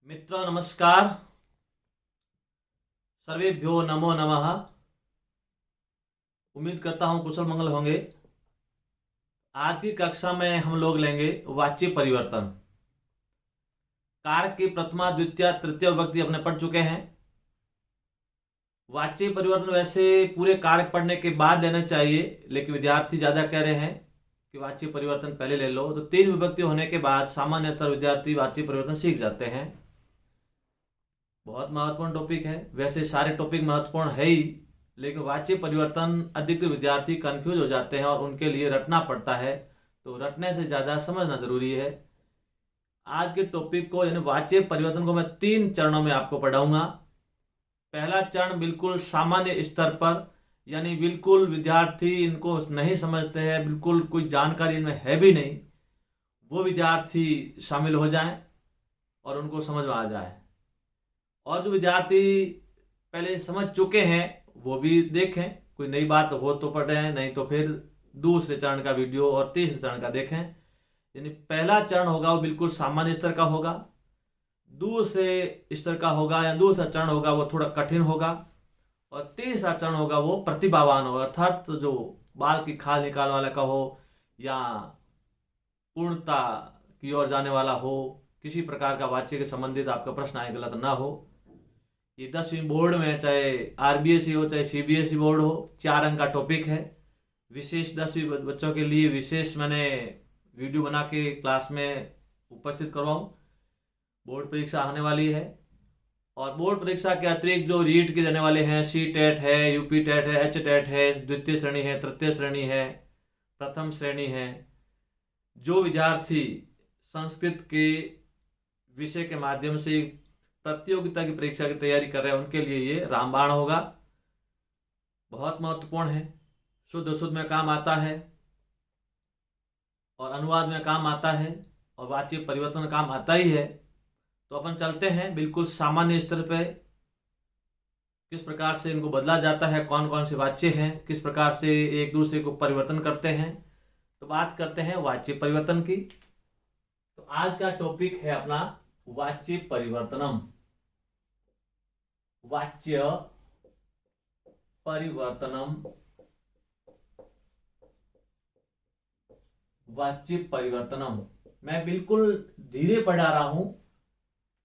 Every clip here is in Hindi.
मित्रों नमस्कार। सर्वेभ्यो नमो नमः। उम्मीद करता हूं कुशल मंगल होंगे। आज की कक्षा में हम लोग लेंगे वाच्य परिवर्तन। कारक की प्रथमा द्वितीय तृतीय विभक्ति अपने पढ़ चुके हैं। वाच्य परिवर्तन वैसे पूरे कारक पढ़ने के बाद लेना चाहिए, लेकिन विद्यार्थी ज्यादा कह रहे हैं कि वाच्य परिवर्तन पहले ले लो, तो 3 विभक्ति होने के बाद सामान्यतः विद्यार्थी वाच्य परिवर्तन सीख जाते हैं। बहुत महत्वपूर्ण टॉपिक है। वैसे सारे टॉपिक महत्वपूर्ण है ही, लेकिन वाच्य परिवर्तन अधिकतर विद्यार्थी कंफ्यूज हो जाते हैं और उनके लिए रटना पड़ता है, तो रटने से ज़्यादा समझना जरूरी है। आज के टॉपिक को यानी वाच्य परिवर्तन को मैं 3 चरणों में आपको पढ़ाऊंगा। पहला चरण बिल्कुल सामान्य स्तर पर, यानी बिल्कुल विद्यार्थी इनको नहीं समझते हैं, बिल्कुल कोई जानकारी इनमें है भी नहीं, वो विद्यार्थी शामिल हो जाएं और उनको समझ में आ जाए। और जो विद्यार्थी पहले समझ चुके हैं वो भी देखें, कोई नई बात हो तो पढ़ें, नहीं तो फिर दूसरे चरण का वीडियो और तीसरे चरण का देखें। यानी पहला चरण होगा वो बिल्कुल सामान्य स्तर का होगा, दूसरे स्तर का होगा या दूसरा चरण होगा वो थोड़ा कठिन होगा, और तीसरा चरण होगा वो प्रतिभावान होगा, अर्थात जो बाल की खाल निकालने वाला का हो या पूर्णता की ओर जाने वाला हो, किसी प्रकार का वाच्य के संबंधित आपका प्रश्न आए गलत ना हो। ये 10वीं बोर्ड में चाहे आरबीएसई हो चाहे सीबीएसई बोर्ड हो, 4 अंक का टॉपिक है। विशेष 10वीं बच्चों के लिए विशेष मैंने वीडियो बना के क्लास में उपस्थित करवाऊँ। बोर्ड परीक्षा आने वाली है, और बोर्ड परीक्षा के अतिरिक्त जो रीट के देने वाले हैं, सी टेट है, यूपी टेट है, एच टेट है, द्वितीय श्रेणी है, तृतीय श्रेणी है, प्रथम श्रेणी है, जो विद्यार्थी संस्कृत के विषय के माध्यम से प्रतियोगिता की परीक्षा की तैयारी कर रहे हैं उनके लिए ये रामबाण होगा। बहुत महत्वपूर्ण है। शुद्ध शुद्ध में काम आता है और अनुवाद में काम आता है और वाच्य परिवर्तन में काम आता ही है। तो अपन चलते हैं बिल्कुल सामान्य स्तर पे, किस प्रकार से इनको बदला जाता है, कौन कौन से वाच्य हैं, किस प्रकार से एक दूसरे को परिवर्तन करते हैं। तो बात करते हैं वाच्य परिवर्तन की। तो आज का टॉपिक है अपना वाच्य परिवर्तनम। वाच्य परिवर्तनम, वाच्य परिवर्तनम। मैं बिल्कुल धीरे पढ़ा रहा हूं।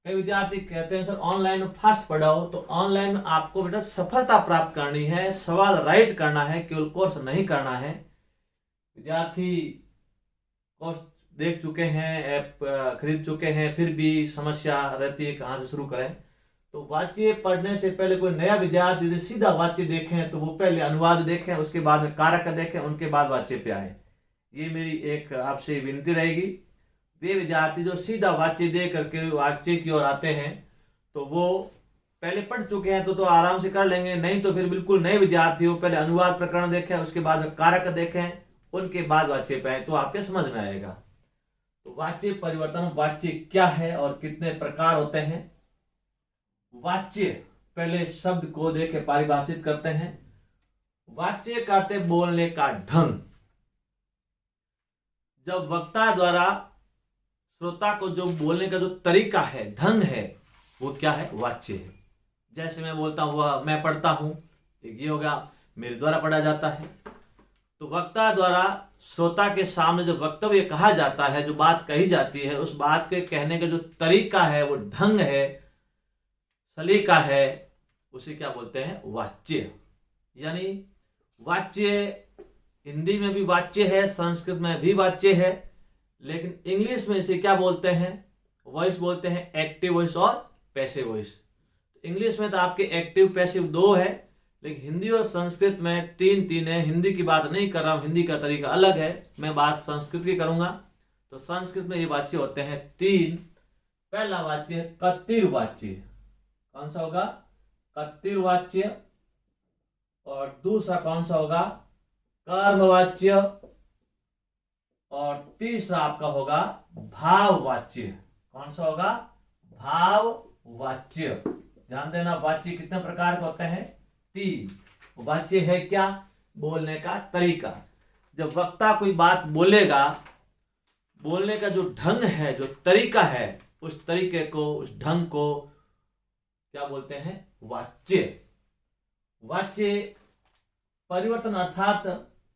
कई विद्यार्थी कहते हैं सर ऑनलाइन फास्ट पढ़ाओ, तो ऑनलाइन आपको बेटा सफलता प्राप्त करनी है, सवाल राइट करना है, केवल कोर्स नहीं करना है। विद्यार्थी कोर्स देख चुके हैं, ऐप खरीद चुके हैं, फिर भी समस्या रहती है कहाँ से शुरू करें। तो वाच्य पढ़ने से पहले कोई नया विद्यार्थी यदि सीधा वाच्य देखें तो वो पहले अनुवाद देखें, उसके बाद में कारक देखें, उनके बाद वाच्य पे आए। ये मेरी एक आपसे विनती रहेगी। वे विद्यार्थी जो सीधा वाच्य दे करके वाच्य की ओर आते हैं तो वो पहले पढ़ चुके हैं तो आराम से कर लेंगे, नहीं तो फिर बिल्कुल नए विद्यार्थी हो पहले अनुवाद प्रकरण देखें, उसके बाद में कारक देखें, उनके बाद वाच्य पे आए तो आपके समझ में आएगा। तो वाच्य परिवर्तन, वाच्य क्या है और कितने प्रकार होते हैं। वाच्य पहले शब्द को देके परिभाषित करते हैं। वाच्य करते बोलने का ढंग, जब वक्ता द्वारा श्रोता को जो बोलने का जो तरीका है, ढंग है, वो क्या है, वाच्य है। जैसे मैं बोलता हूं, वह मैं पढ़ता हूं, ये होगा मेरे द्वारा पढ़ा जाता है। तो वक्ता द्वारा श्रोता के सामने जो वक्तव्य कहा जाता है, जो बात कही जाती है, उस बात के कहने का जो तरीका है, वो ढंग है, सलीका है, उसे क्या बोलते हैं, वाच्य। यानी वाच्य हिंदी में भी वाच्य है, संस्कृत में भी वाच्य है, लेकिन इंग्लिश में इसे क्या बोलते हैं, वॉइस बोलते हैं, एक्टिव वॉइस और पैसिव वॉइस। इंग्लिश में तो आपके एक्टिव पैसिव 2 है, लेकिन हिंदी और संस्कृत में 3 है। हिंदी की बात नहीं कर रहा हूं, हिंदी का तरीका अलग है, मैं बात संस्कृत की करूंगा। तो संस्कृत में ये वाच्य होते हैं 3। पहला वाच्य है कतिर वाच्य। कौन सा होगा, कतिर वाच्य। और दूसरा कौन सा होगा, कर्मवाच्य। और तीसरा आपका होगा भाववाच्य। कौन सा होगा, भाववाच्य। ध्यान देना, वाच्य कितने प्रकार के होते हैं, 3। वाच्य है क्या, बोलने का तरीका। जब वक्ता कोई बात बोलेगा, बोलने का जो ढंग है, जो तरीका है, उस तरीके को, उस ढंग को क्या बोलते हैं? वाच्य। वाच्य परिवर्तन अर्थात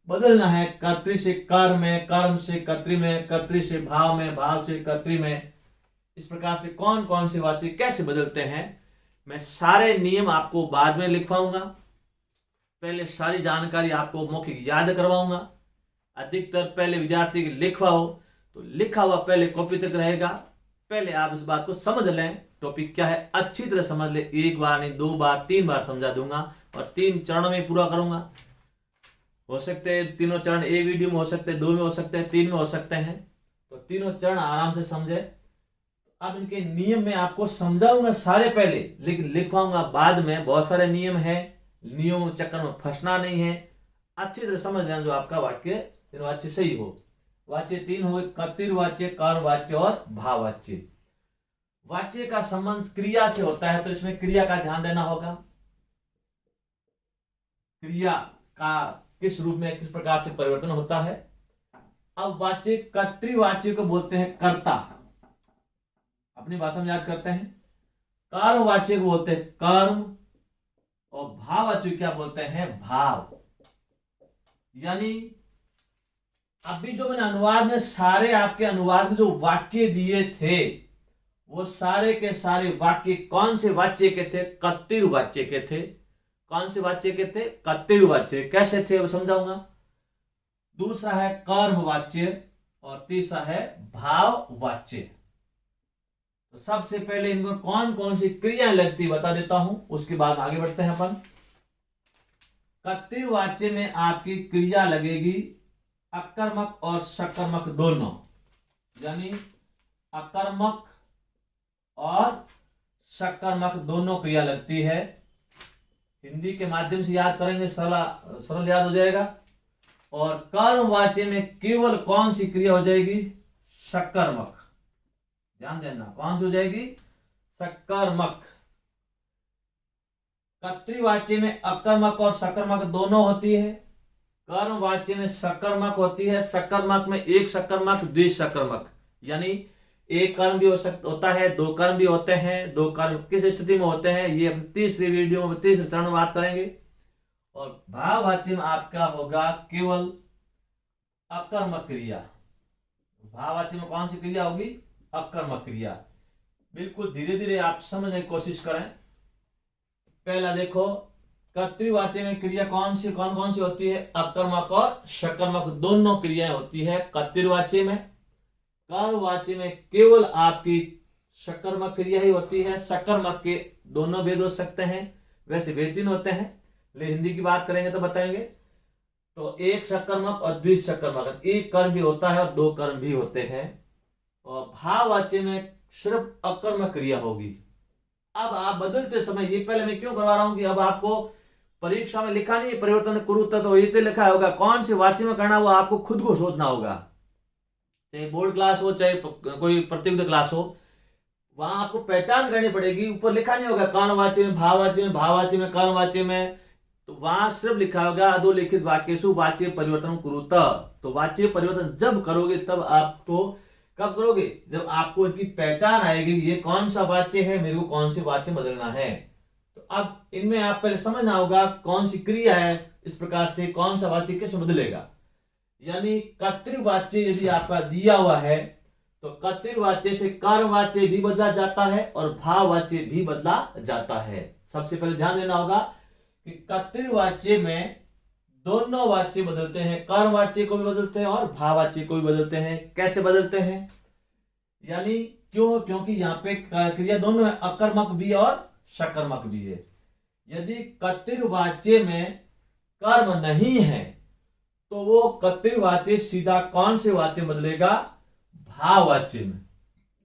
बदलना है। कर्तृ से कर्म में, कर्म से कर्तृ में, कर्तृ से भाव में, भाव से कर्तृ में। इस प्रकार से कौन कौन से वाच्य कैसे बदलते हैं, मैं सारे नियम आपको बाद में लिखवाऊंगा। पहले सारी जानकारी आपको मौखिक याद करवाऊंगा। अधिकतर पहले विद्यार्थी की लिखवाओ तो लिखा हुआ पहले कॉपी तक रहेगा। पहले आप इस बात को समझ लें, टॉपिक क्या है अच्छी तरह समझ ले। एक बार नहीं, 2 बार 3 बार समझा दूंगा और 3 चरणों में पूरा करूंगा। हो सकते हैं तीनों चरण एक वीडियो में हो सकते हैं, 2 में हो सकते हैं, 3 में हो सकते हैं, तो तीनों चरण आराम से समझे। अब इनके नियम में आपको समझाऊंगा सारे पहले, लेकिन लिखवाऊंगा बाद में। बहुत सारे नियम है, नियमों चक्कर में फंसना नहीं है। अच्छी तरह समझ लेना जो आपका वाक्य वाच्य सही हो। वाच्य 3 हो, कर्तृवाच्य, कार्यवाच्य और भाववाच्य। वाच्य का संबंध क्रिया से होता है, तो इसमें क्रिया का ध्यान देना होगा। क्रिया का किस रूप में, किस प्रकार से परिवर्तन होता है। अब वाच्य, कर्तृवाच्य को बोलते हैं कर्ता, अपनी भाषा में याद करते हैं। कार्यवाच्य को बोलते हैं कर्म, और भाववाच्य क्या बोलते हैं? भाव। यानी अभी जो मैंने अनुवाद में सारे आपके अनुवाद में जो वाक्य दिए थे, वो सारे के सारे वाक्य कौन से वाच्य के थे? कर्तृवाच्य के थे। कौन से वाच्य के थे? कर्तृवाच्य। कैसे थे वो समझाऊंगा। दूसरा है कर्मवाच्य और तीसरा है भाववाच्य। तो सबसे पहले इनमें कौन कौन सी क्रियाएं लगती बता देता हूं, उसके बाद आगे बढ़ते हैं अपन। कर्तृवाच्य में आपकी क्रिया लगेगी अकर्मक और सकर्मक दोनों, यानी अकर्मक और सकर्मक दोनों क्रिया लगती है। हिंदी के माध्यम से याद करेंगे, सरल याद हो जाएगा। और कर्मवाच्य में केवल कौन सी क्रिया हो जाएगी? सकर्मक। ध्यान देना, कौन सी हो जाएगी? सकर्मक। कर्तृवाच्य में अकर्मक और सकर्मक दोनों होती है। कर्मवाच्य में सकर्मक होती है। सकर्मक में एक सकर्मक, द्विसकर्मक, यानी एक कर्म भी होता है, 2 कर्म भी होते हैं। 2 कर्म किस स्थिति में होते हैं, ये तीसरी वीडियो में, तीसरे चरण में बात करेंगे। और भाववाच्य में आपका होगा केवल अकर्मक क्रिया। भाववाच्य में कौन सी क्रिया होगी? अकर्मक क्रिया। बिल्कुल धीरे धीरे आप समझने की कोशिश करें। पहला देखो, कर्तृवाच्य में क्रिया कौन कौन सी होती है? अकर्मक और सकर्मक दोनों क्रियाएं होती है कर्तृवाच्य में। कार्यवाच्य में केवल आपकी सकर्मक क्रिया ही होती है। सकर्मक के दोनों भेद हो सकते हैं, वैसे भेद 3 होते हैं, लेकिन हिंदी की बात करेंगे तो बताएंगे। तो एक सकर्मक और द्विसकर्मक, एक कर्म भी होता है और 2 कर्म भी होते हैं। और भाववाच्य में सिर्फ अकर्मक क्रिया होगी। अब आप बदलते समय, ये पहले मैं क्यों करवा रहा हूं कि अब आपको परीक्षा में लिखा नहीं है परिवर्तन कुरुता, तो ये तो लिखा होगा। कौन से वाच्य में करना वो आपको खुद को सोचना होगा। चाहे बोर्ड क्लास हो, चाहे कोई प्रतियोगिता क्लास हो, वहां आपको पहचान करनी पड़ेगी। ऊपर लिखा नहीं होगा कर्मवाच्य में, भाववाच्य में, भाववाच्य में, कर्मवाच्य में, तो वहां सिर्फ लिखा होगा अधोलिखित वाक्येषु वाच्य परिवर्तन कुरुत। तो वाच्य परिवर्तन जब करोगे तब आपको, कब करोगे? जब आपको इनकी पहचान आएगी, ये कौन सा वाच्य है, मेरे को कौन से वाच्य बदलना है। तो अब इनमें आप पहले समझना होगा कौन सी क्रिया है, इस प्रकार से कौन सा वाच्य किस में बदलेगा। यानी कर्तृवाच्य यदि आपका दिया हुआ है, तो कर्तृवाच्य से कार्यवाच्य भी बदला जाता है और भाववाच्य भी बदला जाता है। सबसे पहले ध्यान देना होगा कि कर्तृवाच्य में दोनों वाच्य बदलते हैं, कर्मवाच्य को भी बदलते हैं और भाववाच्य को भी बदलते हैं। कैसे बदलते हैं? यानी क्यों? क्योंकि यहाँ पे क्रिया दोनों है, अकर्मक भी और सकर्मक भी है। यदि कर्तृवाच्य में कर्म नहीं है, तो वो कर्तृवाच्य सीधा कौन से वाच्य बदलेगा? भाववाच्य में।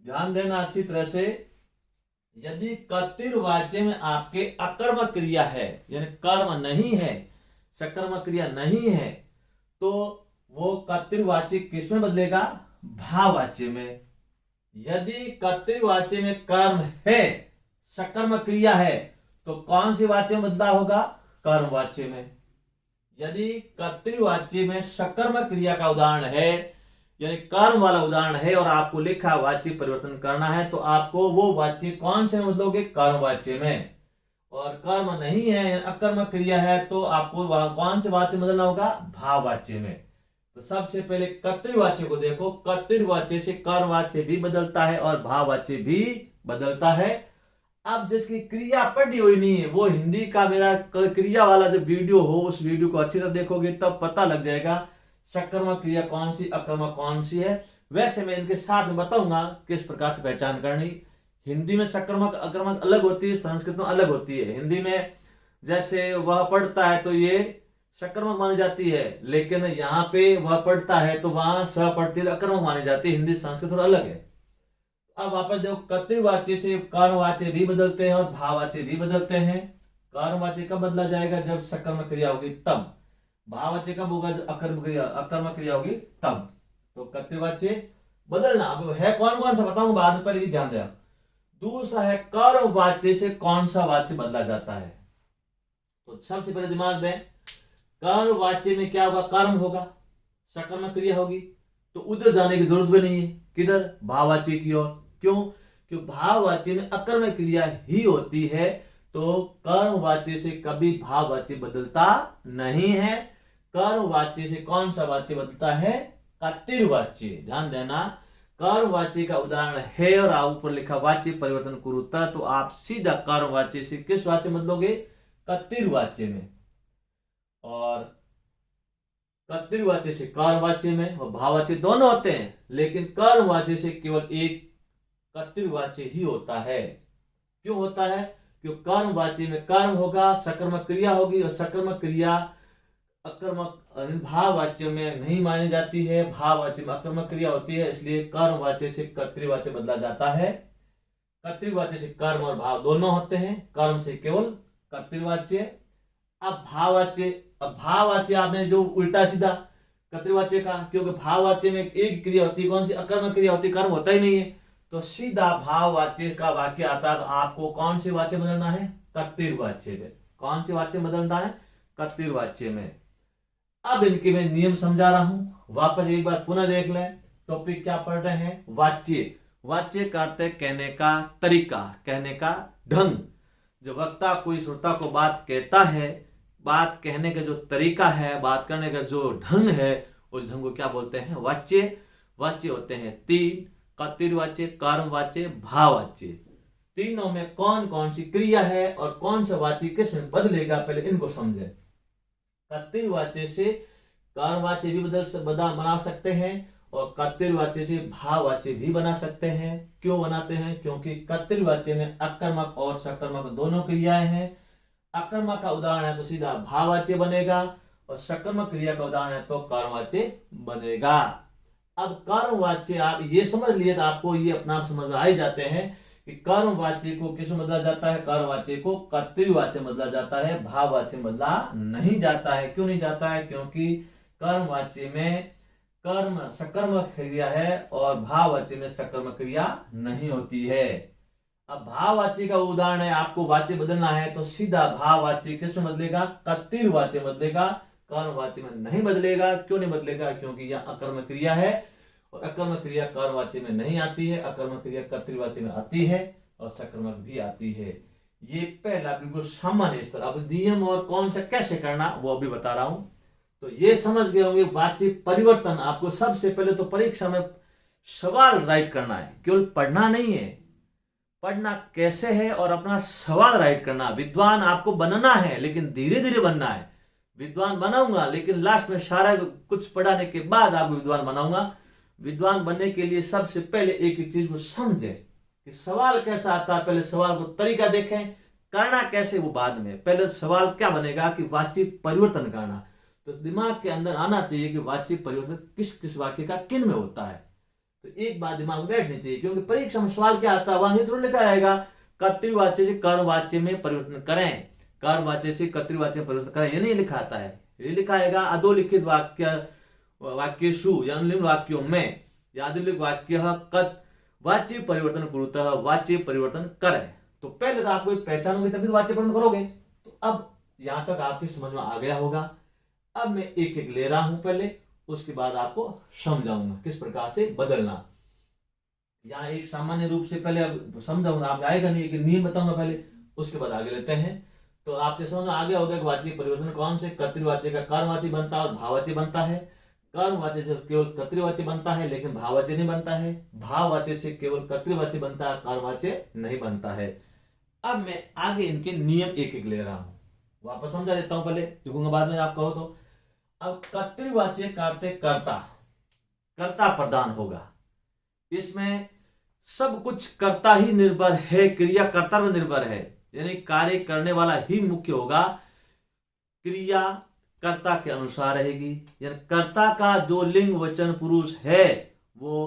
ध्यान देना अच्छी तरह से। यदि कर्तृवाच्य में आपके अकर्मक क्रिया है, यानी कर्म नहीं है, सकर्मक क्रिया नहीं है, तो वो कर्तृवाच्य किस में बदलेगा? भाववाच्य में। यदि कर्तृवाच्य में कर्म है, सकर्मक क्रिया है, तो कौन से वाच्य में बदला होगा? कर्मवाच्य में। यदि कर्तृवाच्य में सकर्मक क्रिया का उदाहरण है, यानी कर्म वाला उदाहरण है और आपको लिखा वाच्य परिवर्तन करना है, तो आपको वो वाच्य कौन से में बदलोगे? कर्म वाच्य में। और कर्म नहीं है, अकर्मक क्रिया है, तो आपको कौन से वाच्य में बदलना होगा? भाव वाच्य में। तो सबसे पहले कर्तृवाच्य को देखो, कर्तृवाच्य से कर्मवाच्य भी बदलता है और भाववाच्य भी बदलता है। अब जिसकी क्रिया पढ़ी हुई नहीं है, वो हिंदी का मेरा क्रिया वाला जो वीडियो हो, उस वीडियो को अच्छी तरह देखोगे तब पता लग जाएगा सकर्मक क्रिया कौन सी, अकर्मक कौन सी है। वैसे मैं इनके साथ में बताऊंगा किस प्रकार से पहचान करनी। हिंदी में सकर्मक अकर्मक अलग होती है, संस्कृत में अलग होती है। हिंदी में जैसे वह पढ़ता है तो ये सकर्मक मानी जाती है, लेकिन यहाँ पे वह पढ़ता है तो वहां स पढ़ती है अकर्मक मानी जाती है। हिंदी संस्कृत थोड़ा अलग है। अब वापस देखो, कर्तृवाच्य से कर्मवाच्य भी बदलते हैं और भाववाच्य भी बदलते हैं। कर्मवाच्य कब बदला जाएगा? जब सकर्मक क्रिया होगी तब। भाववाच्य कब होगा? जब अकर्मक क्रिया होगी तब। तो कर्तृवाच्य बदलना अब है कौन कौन सा बताऊंगा बाद में, पहले ही ध्यान देना। दूसरा है कर्मवाच्य से कौन सा वाच्य बदला जाता है। तो सबसे पहले दिमाग दें, कर्मवाच्य में क्या होगा? कर्म होगा, सकर्मक क्रिया होगी, तो उधर जाने की जरूरत भी नहीं है। किधर? भाववाच्य की ओर। क्यों? क्योंकि भाववाच्य में अकर्मक क्रिया ही होती है, तो कर्मवाच्य से कभी भाववाच्य बदलता नहीं है। कर्मवाच्य से कौन सा वाच्य बदलता है? कर्तृवाच्य। ध्यान देना, कर्मवाच्य का उदाहरण है और आप ऊपर लिखा वाच्य परिवर्तन कुरुता, तो आप सीधा कर्मवाच्य से किस वाच्य बदलोगे? कर्तृवाच्य में। और कर्तृवाच्य से कर्मवाच्य में, और भाववाच्य दोनों होते हैं, लेकिन कर्मवाच्य से केवल एक कर्तृवाच्य ही होता है। क्यों होता है? क्योंकि कर्मवाच्य में कर्म होगा, सकर्मक क्रिया होगी, और सकर्मक क्रिया अकर्मक भाववाच्य में नहीं मानी जाती है, भाववाच्य में अकर्मक क्रिया होती है, इसलिए कर्मवाच्य से कर्तृवाच्य बदला जाता है। कर्तृवाच्य से कर्म और भाव दोनों होते हैं, कर्म से केवल कर्तृवाच्य। अब भाववाच्य, अब भाववाच्य आपने जो उल्टा सीधा कर्तृवाच्य का, क्योंकि भाववाच्य में एक क्रिया होती है, कौन सी? अकर्मक क्रिया होती है, कर्म होता ही नहीं है, तो सीधा भाववाच्य का वाक्य आता है। तो आपको कौन से वाच्य बदलना है? कर्तृवाच्य में। कौन से वाच्य बदलना है? कर्तृवाच्य में। अब इनके मैं नियम समझा रहा हूं, वापस एक बार पुनः देख लें। टॉपिक क्या पढ़ रहे हैं? वाच्य। वाच्य का अर्थ है कहने का तरीका, कहने का ढंग। जो वक्ता कोई श्रोता को बात कहता है, बात कहने का जो तरीका है, बात करने का जो ढंग है, उस ढंग को क्या बोलते हैं? वाच्य। वाच्य होते हैं तीन, कर्तृवाच्य, कर्मवाच्य, भाववाच्य। तीनों में कौन कौन सी क्रिया है और कौन सा वाच्य किस में बदलेगा, पहले इनको समझें। कर्तृवाच्य से कर्मवाच्य भी बना सकते हैं, और कर्तृवाच्य से भाववाच्य भी बना सकते हैं। क्यों बनाते हैं? क्योंकि कर्तृवाच्य में अकर्मक और सकर्मक दोनों क्रियाएं हैं। अकर्मक का उदाहरण है तो सीधा भाववाच्य बनेगा, और सकर्मक क्रिया का उदाहरण है तो कर्मवाच्य बनेगा। अब कर्मवाच्य आप ये समझ लिए तो आपको ये अपना आप समझ में आ ही जाते हैं कि कर्मवाच्य को किस में बदला जाता है? कर्मवाच्य को कर्तृवाच्य में बदला जाता है, भाववाच्य में बदला नहीं जाता है। क्यों नहीं जाता है? क्योंकि कर्मवाच्य में कर्म सकर्मक क्रिया है और भाववाच्य में सकर्मक क्रिया नहीं होती है। अब भाववाच्य का उदाहरण है, आपको वाच्य बदलना है तो सीधा भाववाच्य किस में बदलेगा? कर्तृवाच्य बदलेगा, कर्मवाच्य में नहीं बदलेगा। क्यों नहीं बदलेगा? क्योंकि यह अकर्मक क्रिया है, और अकर्मक क्रिया कर्मवाच्य में नहीं आती है, अकर्मक क्रिया कर्तृवाच्य में आती है, और सकर्मक भी आती है। ये पहला बिल्कुल सामान्य स्तर। अब नियम और कौन सा कैसे करना वो अभी बता रहा हूं। तो ये समझ गए होंगे वाच्य परिवर्तन। आपको सबसे पहले तो परीक्षा में सवाल राइट करना है, केवल पढ़ना नहीं है। पढ़ना कैसे है और अपना सवाल राइट करना। विद्वान आपको बनना है, लेकिन धीरे धीरे बनना है। विद्वान बनाऊंगा, लेकिन लास्ट में सारा कुछ पढ़ाने के बाद आपको विद्वान बनाऊंगा। विद्वान बनने के लिए सबसे पहले एक एक चीज को समझे कि सवाल कैसा आता है। पहले सवाल को तरीका देखें, करना कैसे वो बाद में। पहले सवाल क्या बनेगा कि वाच्य परिवर्तन करना। तो दिमाग के अंदर आना चाहिए कि वाच्य परिवर्तन किस किस वाक्य का किन में होता है। तो एक बात दिमाग में बैठनी चाहिए, क्योंकि परीक्षा में सवाल क्या आता है वहां थोड़ा लिखा आएगा कर्तृवाच्य से कर्मवाच्य में परिवर्तन करें, कर्मवाच्य से कर्तृवाच्य में परिवर्तन करें, ये नहीं लिखा आता है। ये लिखा आएगा अधोलिखित वाक्येषु या अनुलिंग वाक्यों में, या अधोलिखित वाक्य वाच्य परिवर्तन कुरुतः, वाच्य परिवर्तन करें। तो पहले तो आपको पहचानोगे तभी वाच्य परिवर्तन करोगे। तो अब यहां तक आपकी समझ में आ गया होगा। अब मैं एक एक ले रहा हूं। पहले उसके बाद आपको समझाऊंगा किस प्रकार से बदलना। यहाँ एक सामान्य रूप से पहले अब समझाऊंगा, आप आएगा नहीं, एक नियम बताऊंगा पहले, उसके बाद आगे लेते हैं। तो आपके समझ में आगे हो गया कि वाची परिवर्तन कौन से कर्तृवाची का कर्मवाची बनता है और भाववाची बनता है। कर्मवाची से केवल कर्तृवाची बनता है लेकिन भाववाची नहीं बनता है। भाववाची से केवल कर्तृवाची बनता है, कर्मवाची नहीं बनता है। अब मैं आगे इनके नियम एक एक ले रहा हूं, वापस समझा देता हूं, पहले लिखूंगा बाद में आप कहो तो। अब कर्तृवाची करते कर्ता, कर्ता प्रधान होगा। इसमें सब कुछ कर्ता ही निर्भर है, क्रिया कर्ता पर निर्भर है, यानी कार्य करने वाला ही मुख्य होगा। क्रिया कर्ता के अनुसार रहेगी, यानी कर्ता का जो लिंग वचन पुरुष है वो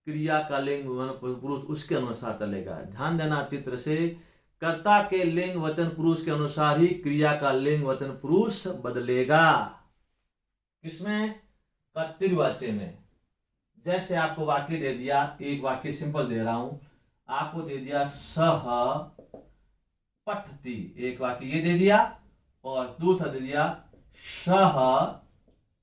क्रिया का लिंग पुरुष उसके अनुसार चलेगा। ध्यान देना चित्र से, कर्ता के लिंग वचन पुरुष के अनुसार ही क्रिया का लिंग वचन पुरुष बदलेगा। किसमें? कर्तृवाची में। जैसे आपको वाक्य दे दिया, एक वाक्य सिंपल दे रहा हूं आपको, दे दिया सह पठति, एक वाक्य ये दे दिया, और दूसरा दे दिया सह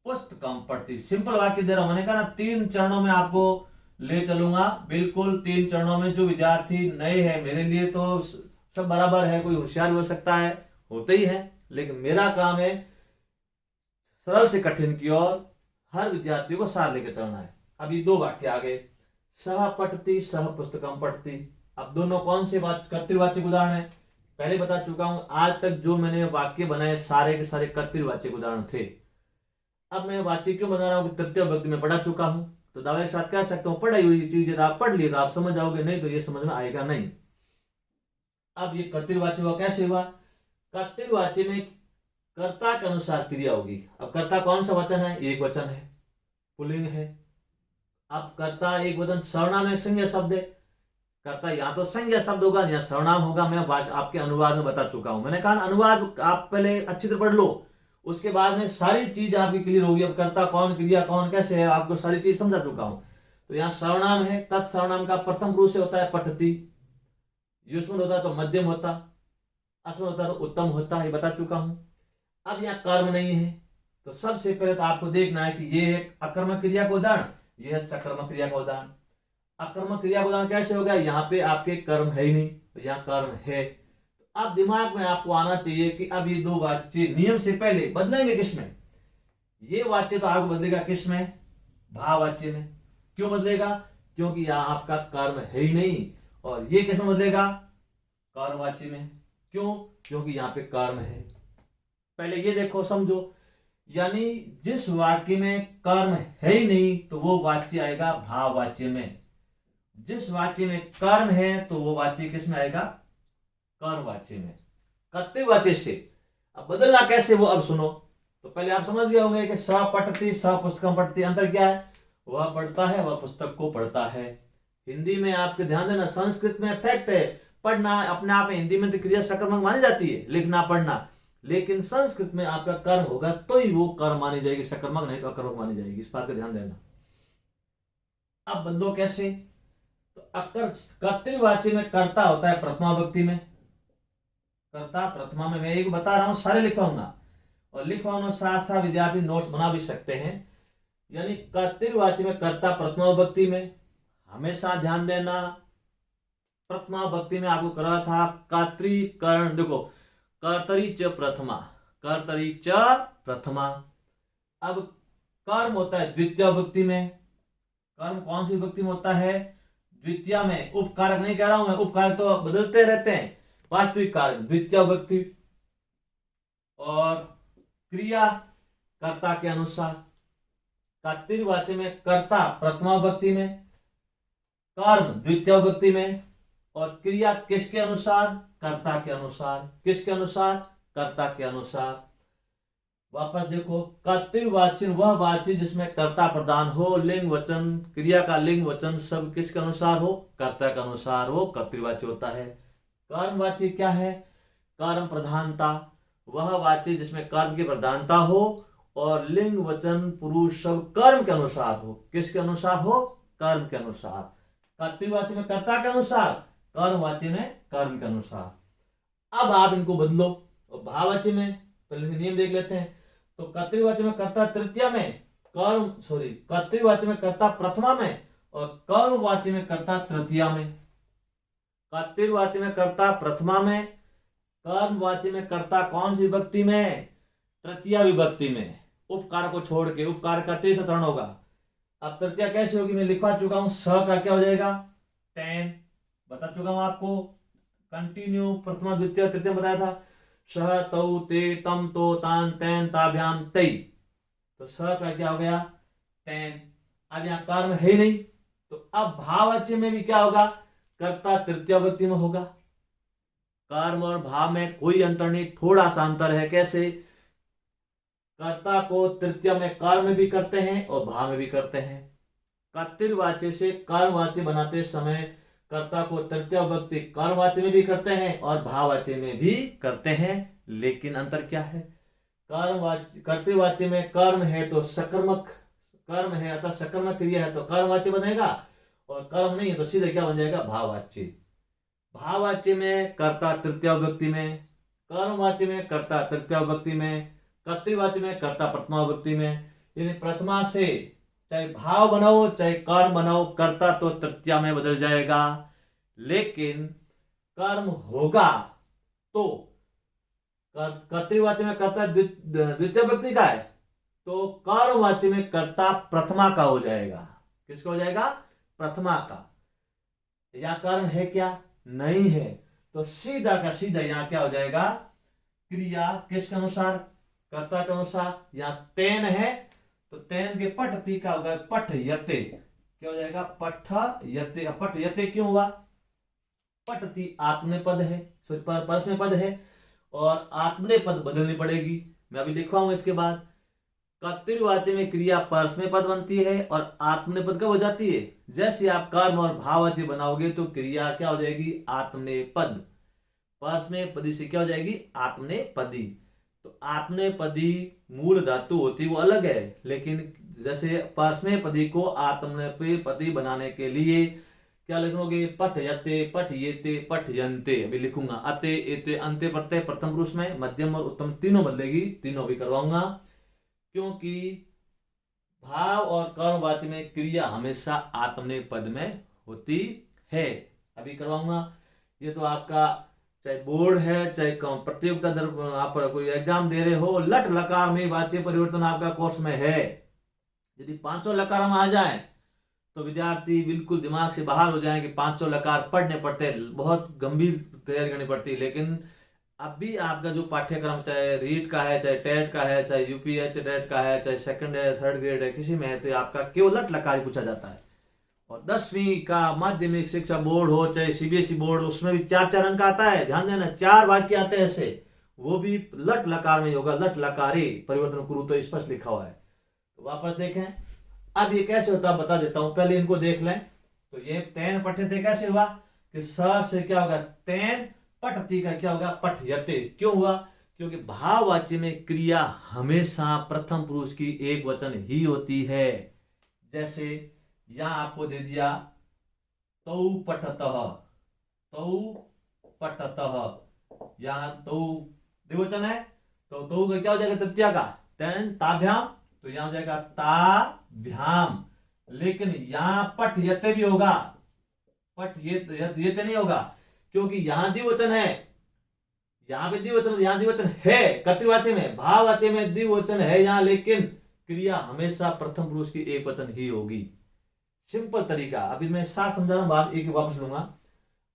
पुस्तकम पठति। सिंपल वाक्य दे रहा हूं, मैंने कहा ना 3 चरणों में आपको ले चलूंगा, बिल्कुल 3 चरणों में। जो विद्यार्थी नए हैं, मेरे लिए तो सब बराबर है, कोई होशियार हो सकता है, होते ही है, लेकिन मेरा काम है सरल से कठिन की ओर हर विद्यार्थी को सार लेकर चलना है। अब ये 2 वाक्य आ गए, सह पठति सह पुस्तकम पठति। अब दोनों कौन से कर्तृवाचक उदाहरण है? पहले बता चुका हूं, आज तक जो मैंने वाक्य बनाए सारे के सारे कर्तृवाचक उदाहरण थे। अब मैं वाच्य क्यों बना रहा हूं? तृतीय विभक्ति में पढ़ा चुका हूं, तो दावे के साथ कह सकता हूं पढ़ाई हुई चीज यदि आप पढ़ लिए तो आप समझ जाओगे, नहीं तो ये समझ में आएगा नहीं। अब ये कर्तृवाची हुआ, कैसे हुआ? कर्तृवाची में कर्ता के अनुसार क्रिया होगी। अब कर्ता कौन सा वचन है? एक वचन है, पुल्लिंग है। अब कर्ता एक वचन, सर्वनाम एक संज्ञा शब्द है। कर्ता या तो संज्ञा शब्द होगा या सर्वनाम होगा। मैं आपके अनुवाद में बता चुका हूं, मैंने कहा अनुवाद आप पहले अच्छी तरह पढ़ लो, उसके बाद में सारी चीज आपकी क्लियर होगी। अब कर्ता कौन, क्रिया कौन, कैसे है, आपको सारी चीज समझा चुका हूं। तो यहाँ सर्वनाम है, तत्सर्वनाम का प्रथम पुरुष से होता है पठति, युष्मन होता है तो मध्यम होता, अस्मन होता है तो उत्तम होता है, बता चुका हूं। अब यहाँ कर्म नहीं है, तो सबसे पहले तो आपको देखना है कि ये है अकर्मक क्रिया का उदाहरण, यह है सकर्मक क्रिया का उदाहरण। अकर्मक क्रिया का उदाहरण कैसे होगा? यहाँ पे आपके कर्म है ही नहीं, तो यहाँ कर्म है। तो अब दिमाग में आपको आना चाहिए कि अब ये 2 वाच्य नियम से पहले बदलेंगे किसमें? ये वाच्य तो आपको बदलेगा किसमें? भाववाच्य में। क्यों बदलेगा? क्योंकि यहाँ आपका कर्म है ही नहीं। और ये किसमें बदलेगा? कर्मवाच्य में। क्यों? क्योंकि यहाँ पे कर्म है। पहले ये देखो, समझो, यानी जिस वाक्य में कर्म है ही नहीं तो वो वाच्य आएगा भाववाच्य में। जिस वाच्य में कर्म है तो वो वाच्य किस में आएगा? कर्मवाच्य में। कर्तृवाच्य से अब बदलना कैसे वो अब सुनो। तो पहले आप समझ गए होंगे कि स पठति स पुस्तकम पठति, अंतर क्या है? वह पढ़ता है, वह पुस्तक को पढ़ता है। हिंदी में आपके ध्यान देना, संस्कृत में फैक्ट है, पढ़ना अपने आप में, हिंदी में तो क्रिया सकर्मक मानी जाती है, लिखना पढ़ना, लेकिन संस्कृत में आपका कर्म होगा तो ही वो कर्म मानी जाएगी, सकर्मक नहीं तो अकर्मक मानी जाएगी। इस बात का ध्यान देना। अब बदलो कैसे? तो कर्तृवाची में कर्ता होता है प्रथमा विभक्ति में, कर्ता प्रथमा में। मैं एक बता रहा हूं, सारे लिखवाऊंगा और लिखवाऊंगा, साथ साथ विद्यार्थी नोट्स बना भी सकते हैं। यानी कर्तृवाची में कर्ता प्रथमा विभक्ति में, हमेशा ध्यान देना प्रथमा विभक्ति में आपको करा था कर्तृकरण, देखो कर्तरी च प्रथमा, कर्तरी च प्रथमा। अब कर्म होता है द्वितीय विभक्ति में। कर्म कौन सी विभक्ति में होता है? द्वितीय में। उपकारक नहीं कह रहा हूं मैं, उपकारक तो बदलते रहते हैं, वास्तविक कारक द्वितीय विभक्ति। और क्रिया कर्ता के अनुसार। कर्तृवाची में कर्ता प्रथमा विभक्ति में, कर्म द्वितीय विभक्ति में, और क्रिया किसके अनुसार? कर्ता के अनुसार। किसके अनुसार? कर्ता के अनुसार। वापस देखो, कर्तृवाची वह वाची जिसमें कर्ता प्रधान हो, लिंग वचन, क्रिया का लिंग वचन सब किसके अनुसार हो? कर्ता के अनुसार, वो कर्तृवाची होता है। कर्मवाची क्या है? कर्म प्रधानता, वह वाची जिसमें कर्म की प्रधानता हो और लिंग वचन पुरुष सब कर्म के अनुसार हो। किसके अनुसार हो? कर्म के अनुसार। कर्तृवाची में कर्ता के अनुसार, कर्मवाची में कर्म के अनुसार। अब आप इनको बदलो। और भाववाची में पहले नियम देख लेते हैं। तो कर्तृवाची में कर्ता तृतीया में, कर्तृवाची में कर्ता प्रथमा में और कर्मवाची में कर्ता तृतीया में। कर्तृवाची में कर्ता प्रथमा में, कर्मवाची में कर्ता कौन सी विभक्ति में? तृतीया विभक्ति में, उपकार को छोड़ के। उपकार का तीसरा चरण होगा। अब तृतीया कैसे होगी मैं लिखवा चुका हूं। स का क्या हो जाएगा? टेन, बता चुका हूं आपको। कंटिन्यू प्रथमा द्वितीय तृतीय बताया था। सह तौ ते तम तो तान तैन ताभ्याम तई। तो स का क्या हो गया? टेन। अब यहाँ कर्म है ही नहीं, तो अब भाववाच्य में भी क्या होगा? कर्ता तृतीय विभक्ति में होगा। कर्म और भाव में कोई अंतर नहीं, थोड़ा सा अंतर है। कैसे? कर्ता को तृतीय में कर्म में भी करते हैं और भाव में भी करते हैं। कर्तृवाच्य से कर्मवाच्य बनाते समय कर्ता को तृतीय विभक्ति कर्मवाच्य में भी करते हैं और भाववाच्य में भी करते हैं। लेकिन अंतर क्या है? कर्तृवाच्य में कर्म है तो सकर्मक कर्म है, अतः सकर्मक क्रिया है तो कर्मवाच्य बनेगा, और कर्म नहीं है तो सीधे क्या बन जाएगा? भाववाच्य। भाववाच्य में कर्ता तृतीय विभक्ति में, कर्मवाच्य में कर्ता तृतीय विभक्ति में, कर्तृवाच्य में कर्ता प्रथमा विभक्ति में। यानी प्रथमा से चाहे भाव बनाओ चाहे कर्म बनाओ, कर्ता तो तृतीया में बदल जाएगा। लेकिन कर्म होगा तो कर्तृवाच्य में कर्ता द्वितीय विभक्ति का है, तो कर्मवाच्य में कर्ता प्रथमा का हो जाएगा। किसका हो जाएगा? प्रथमा का। या कर्म है क्या? नहीं है, तो सीधा का सीधा यहां क्या हो जाएगा? क्रिया किसके अनुसार? कर्ता के अनुसार। यहां तेन है तो तेन के पठती का होगा पठ यते। क्या हो जाएगा? पठ यते। पठ यते क्यों हुआ? पठती आत्मने पद है, परस में पद है और आत्मने पद बदलनी पड़ेगी। मैं अभी लिखवाऊंगा इसके बाद। कर्तृवाच्य में क्रिया परस में पद बनती है और आत्मने पद कब हो जाती है? जैसे आप कर्म और भाववाच्य बनाओगे तो क्रिया क्या हो जाएगी? आत्मने पद। परस में पदी से क्या हो जाएगी? आत्मने पदी। तो आत्मने पदी मूल धातु होती वो अलग है, लेकिन जैसे परस में पदी को आत्मने पदी बनाने के लिए क्या लिखोगे? पठ यते, पठ येते, पठ यंते। अभी लिखूंगा अते एते अंत्य प्रत्यय प्रथम पुरुष में, मध्यम और उत्तम तीनों बदलेगी, तीनों भी करवाऊंगा। क्योंकि भाव और कर्मवाच्य में क्रिया हमेशा आत्मने पद में होती है। अभी करवाऊंगा। ये तो आपका चाहे बोर्ड है चाहे प्रतियोगिता आप कोई एग्जाम दे रहे हो, लट लकार में वाच्य परिवर्तन आपका कोर्स में है। यदि पांचों लकार में आ जाए तो विद्यार्थी बिल्कुल दिमाग से बाहर हो जाएंगे। पांचों लकार पढ़ने पड़ते, बहुत गंभीर तैयारी करनी पड़ती है। लेकिन अभी आपका जो पाठ्यक्रम चाहे रीट का है, चाहे टेट का है, चाहे यूपीएच टेट का है, चाहे सेकंड है, थर्ड ग्रेड है, किसी में है, तो आपका केवल लट लकार पूछा जाता है। और 10वीं का माध्यमिक शिक्षा बोर्ड हो चाहे सीबीएसई बोर्ड, उसमें भी 4-4 अंक आता है। ध्यान देना, 4 वाक्य आते हैं ऐसे, वो भी लट लकार में होगा। लट लकारे परिवर्तन करूं तो स्पष्ट लिखा हुआ है। तो वापस देखें अब ये कैसे होता है बता देता हूं, पहले इनको देख लें। तो ये तेन पठ्यते कैसे हुआ कि स से क्या होगा? तेन, पठती का क्या होगा? पठयते। क्यों हुआ? क्योंकि भाववाच्य में क्रिया हमेशा प्रथम पुरुष की एक वचन ही होती है। जैसे यहां आपको दे दिया तौ पठतः, तौ पठतः, यहां तौ द्विवचन है तो तौ का क्या हो जाएगा? तृतीया का। तेन ताभ्याम, तो यहां हो जाएगा ताभ्याम। लेकिन यहां पठ यते भी होगा, पठ यते नहीं होगा, क्योंकि यहां द्विवचन है। यहां भी द्विवचन, यहां द्विवचन है कर्तृवाच्य में, भाववाच्य में द्विवचन है यहां, लेकिन क्रिया हमेशा प्रथम पुरुष की एक वचन ही होगी। सिंपल तरीका। अभी मैं साथ समझा रहा हूं, एक वापस लूंगा।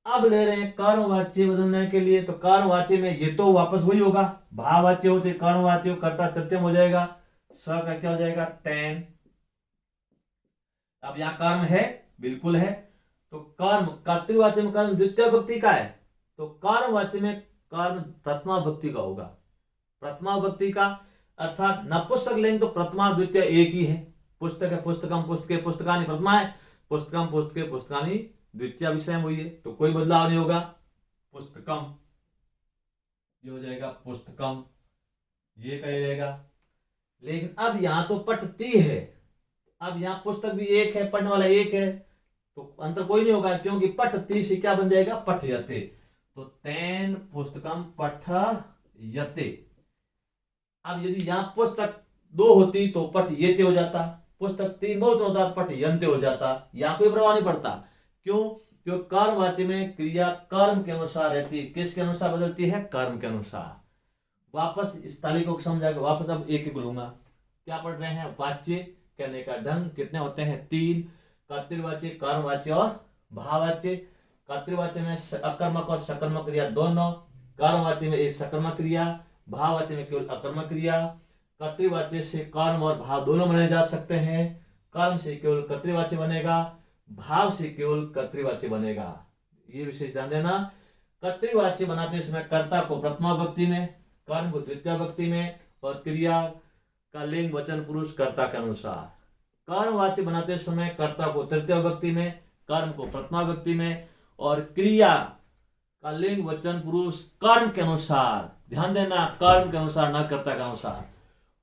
अब ले रहे हैं कर्मवाच्य बदलने के लिए, तो कर्मवाच्य में ये तो वापस वही होगा। भाववाच्य हो चाहे कर्मवाच्य हो, कर्ता तृतीय हो जाएगा। स का क्या हो जाएगा? तेन। अब यहां कर्म है, बिल्कुल है, तो कर्म कर्तृवाच्य में कर्म द्वितीय विभक्ति का है, तो कर्मवाच्य में कर्म प्रथमा विभक्ति का होगा। प्रथमा विभक्ति का अर्थात नपुंसक लिंग तो प्रथमा द्वितीय एक ही है। पुस्तक है पुस्तकम, पुस्तके पुस्तकानि प्रथमा है, पुस्तकम पुस्तके पुस्तकानि द्वितीय विषय हुई है, तो कोई बदलाव नहीं होगा। पुस्तकम ये हो जाएगा पुस्तकम, ये कह रहेगा। लेकिन अब यहां तो पठती है, अब यहां पुस्तक भी एक है, पढ़ने वाला एक है, तो अंतर कोई नहीं होगा, क्योंकि पठती से क्या बन जाएगा? पठयते। तो तेन पुस्तकम पठयते। अब यदि यहां पुस्तक दो होती तो पट ये ते हो जाता, पुस्तक 3 बहुत होता पट यंते हो जाता। यहाँ कोई प्रभाव नहीं पड़ता। क्यों? क्योंकि कर्मवाची में क्रिया कर्म के अनुसार रहती है। किसके अनुसार बदलती है? कर्म के अनुसार। वापस इस तालिका को समझा के वापस अब एक एक लूंगा। क्या पढ़ रहे हैं? वाच्य कहने का ढंग कितने होते हैं? 3। कर्तृवाच्य, कर्मवाच्य और भाववाच्य। कर्तृवाच्य में अकर्मक और सकर्मक क्रिया दोनों, कर्मवाच्य में एक सकर्मक क्रिया, भाववाच्य में केवल अकर्मक क्रिया। कर्तृवाच्य से कर्म और भाव दोनों बने जा सकते हैं। कर्म से केवल कर्तृवाच्य बनेगा, भाव से केवल कर्तृवाच्य बनेगा। ये विशेष ध्यान देना। कर्तृवाच्य बनाते समय कर्ता को प्रथमा विभक्ति में, कर्म को द्वितीय विभक्ति में और क्रिया का लिंग वचन पुरुष कर्ता के अनुसार। कर्मवाच्य बनाते समय कर्ता को तृतीय विभक्ति में, कर्म को प्रथमा विभक्ति में और क्रिया का लिंग वचन पुरुष कर्म के अनुसार। ध्यान देना, कर्म के अनुसार, न कर्ता के अनुसार।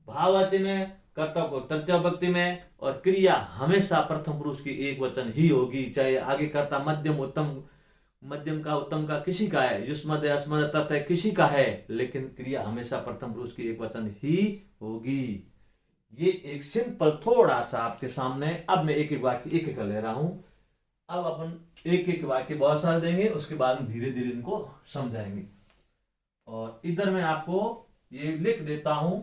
भाववाच्य में कर्ता को तृतीय विभक्ति में और क्रिया हमेशा प्रथम पुरुष की एक वचन ही होगी, चाहे आगे कर्ता मध्यम उत्तम, मध्यम का उत्तम का किसी का है, युष्मद है, अस्मद तत् किसी का है, लेकिन क्रिया हमेशा प्रथम पुरुष की एक वचन ही होगी। ये एक सिंपल थोड़ा सा आपके सामने। अब मैं एक एक वाक्य एक एक ले रहा हूं। अब अपन एक एक वाक्य बहुत सारे देंगे, उसके बाद में धीरे धीरे इनको समझाएंगे। और इधर मैं आपको ये लिख देता हूं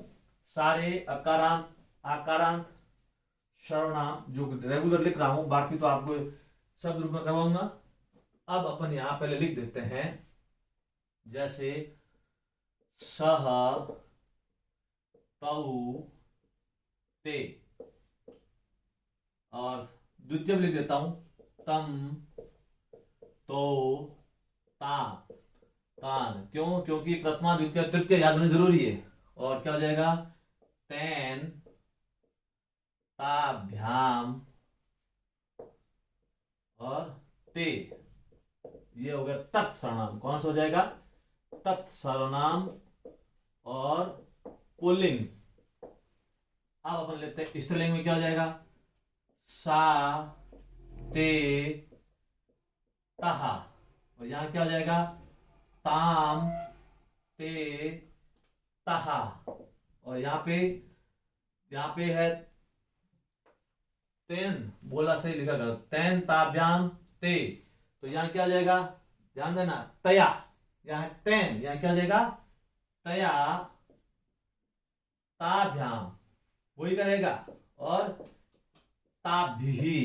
सारे अकारांत, आकारांत, सर्वनाम जो रेगुलर लिख रहा हूं, बाकी तो आपको शब्द रूप में करवाऊंगा। अब अपन यहां पहले लिख देते हैं, जैसे सह, तऊ, ते, और द्वितीय लिख देता हूं तम, तो, ता, तान। क्यों? क्योंकि प्रथमा द्वितीय तृतीय याद होनी जरूरी है। और क्या हो जाएगा? तैन, ताभ्याम और ते। ये हो गया तत्सर्वनाम। कौन सा हो जाएगा? तत्सर्वनाम और पुल्लिंग। अब अपन लेते हैं स्त्रीलिंग में। क्या हो जाएगा? सा, ते, तहा। और यहां क्या हो जाएगा? ताम, ते, तहा। और यहाँ पे है तेन, बोला सही लिखा कर, तैन ताभ्याम ते। तो यहां क्या हो जाएगा? ध्यान देना, तया। यहां तैन, यहां क्या हो जाएगा? तया ताभ्याम, वही करेगा। और ताभी,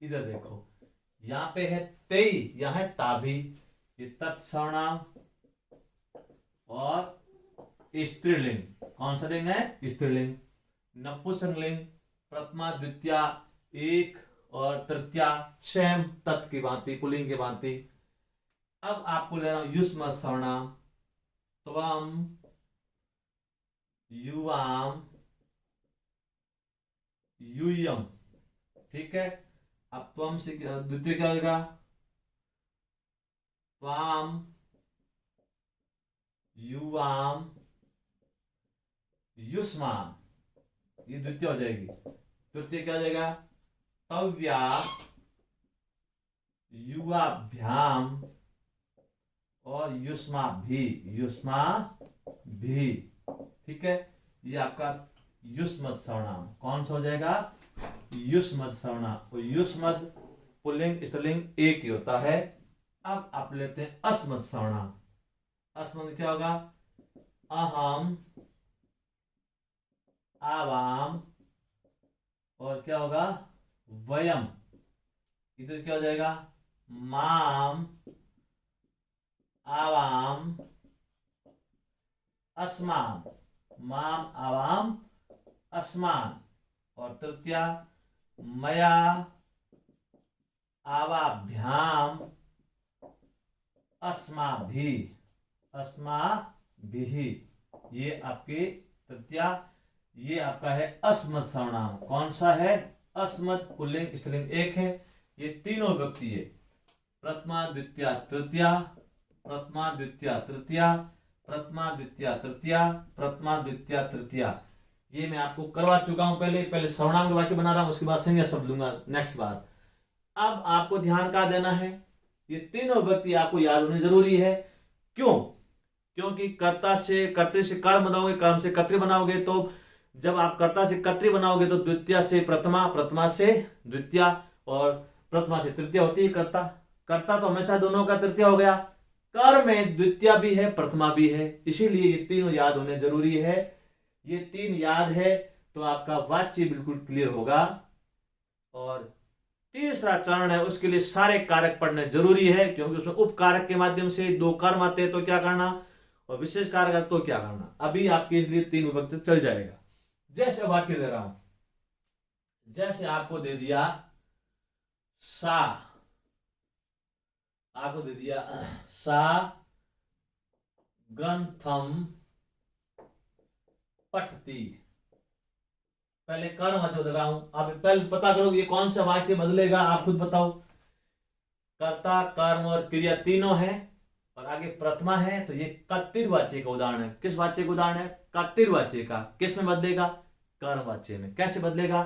इधर देखो, यहां पे है तेई, यहां है ताभी। ये तत्सर्वनाम और स्त्रीलिंग। कौन सा लिंग है? स्त्रीलिंग। नपुंसकलिंग प्रथमा द्वितीया एक और तृतीया सेम, तत् की भांति, पुल्लिंग की भांति। अब आपको लेना युष्म सर्वनाम, त्वम, युवाम, यूयम। ठीक है। अब त्वम से द्वितीय क्या होगा? त्वाम, युवाम, युष्माम। ये द्वितीय हो जाएगी। तृतीय क्या हो जाएगा? तव्या, युवाभ्याम और युष्मा भी, युष्मा भी। ठीक है। ये आपका युष्मद सर्वनाम। कौन सा हो जाएगा? युष्मद सर्वनाम। तो युष्मद पुल्लिंग स्त्रीलिंग एक ही होता है। अब आप लेते हैं अस्मद सर्वनाम। अस्मद क्या होगा? अहम, आवाम और क्या होगा? वयम। इधर क्या हो जाएगा? माम, आवाम, अस्मान। माम, आवाम, अस्मान। और तृतीया मया, आवाभ्याम, अस्माभि, अस्माभि। ये आपके तृतीया। ये आपका है अस्मद सर्वनाम। कौन सा है? अस्मद पुल्लिंग स्त्रीलिंग एक है। ये तीनों विभक्ति है, प्रथमा द्वितीया तृतीया, प्रथमा द्वितीया तृतीया, प्रथमा द्वितीया तृतीया, प्रथमा द्वितीया तृतीया। ये मैं आपको करवा चुका हूं पहले सर्वनाम के वाक्य बना रहा हूं, उसके बाद संज्ञा शब्द लूंगा नेक्स्ट बार। अब आपको ध्यान का देना है, ये तीनों विभक्ति आपको याद होनी जरूरी है। क्यों? क्योंकि कर्ता से कर्ते से कर्म बनाओगे, कर्म से कर्तृ बनाओगे तो जब आप कर्ता से कर्तृ बनाओगे तो द्वितीय से प्रथमा, प्रथमा से द्वितीय और प्रथमा से तृतीय होती है कर्ता। कर्ता तो हमेशा दोनों का तृतीय हो गया। कर में द्वितीय भी है, प्रथमा भी है, इसीलिए ये तीनों याद होने जरूरी है। ये तीन याद है तो आपका वाच्य बिल्कुल क्लियर होगा। और तीसरा चरण है, उसके लिए सारे कारक पढ़ने जरूरी है, क्योंकि उसमें उपकारक के माध्यम से दो कर्म आते हैं तो क्या करना, और विशेष कारक तो क्या करना। अभी आपके लिए तीन विभक्ति चल जाएगा। जैसे वाक्य दे रहा हूं, जैसे आपको दे दिया सा, आपको दे दिया सा ग्रंथम पठती। पहले कर्म वाच्य बदल रहा हूं, आप पहले पता करो ये कौन सा वाक्य बदलेगा, आप खुद बताओ। कर्ता, कर्म और क्रिया तीनों है और आगे प्रथमा है, तो ये कर्तृवाच्य का उदाहरण है। किस वाच्य का उदाहरण है? कर्तृवाच्य का। किस में बदलेगा? कर्म वाच्य में। कैसे बदलेगा?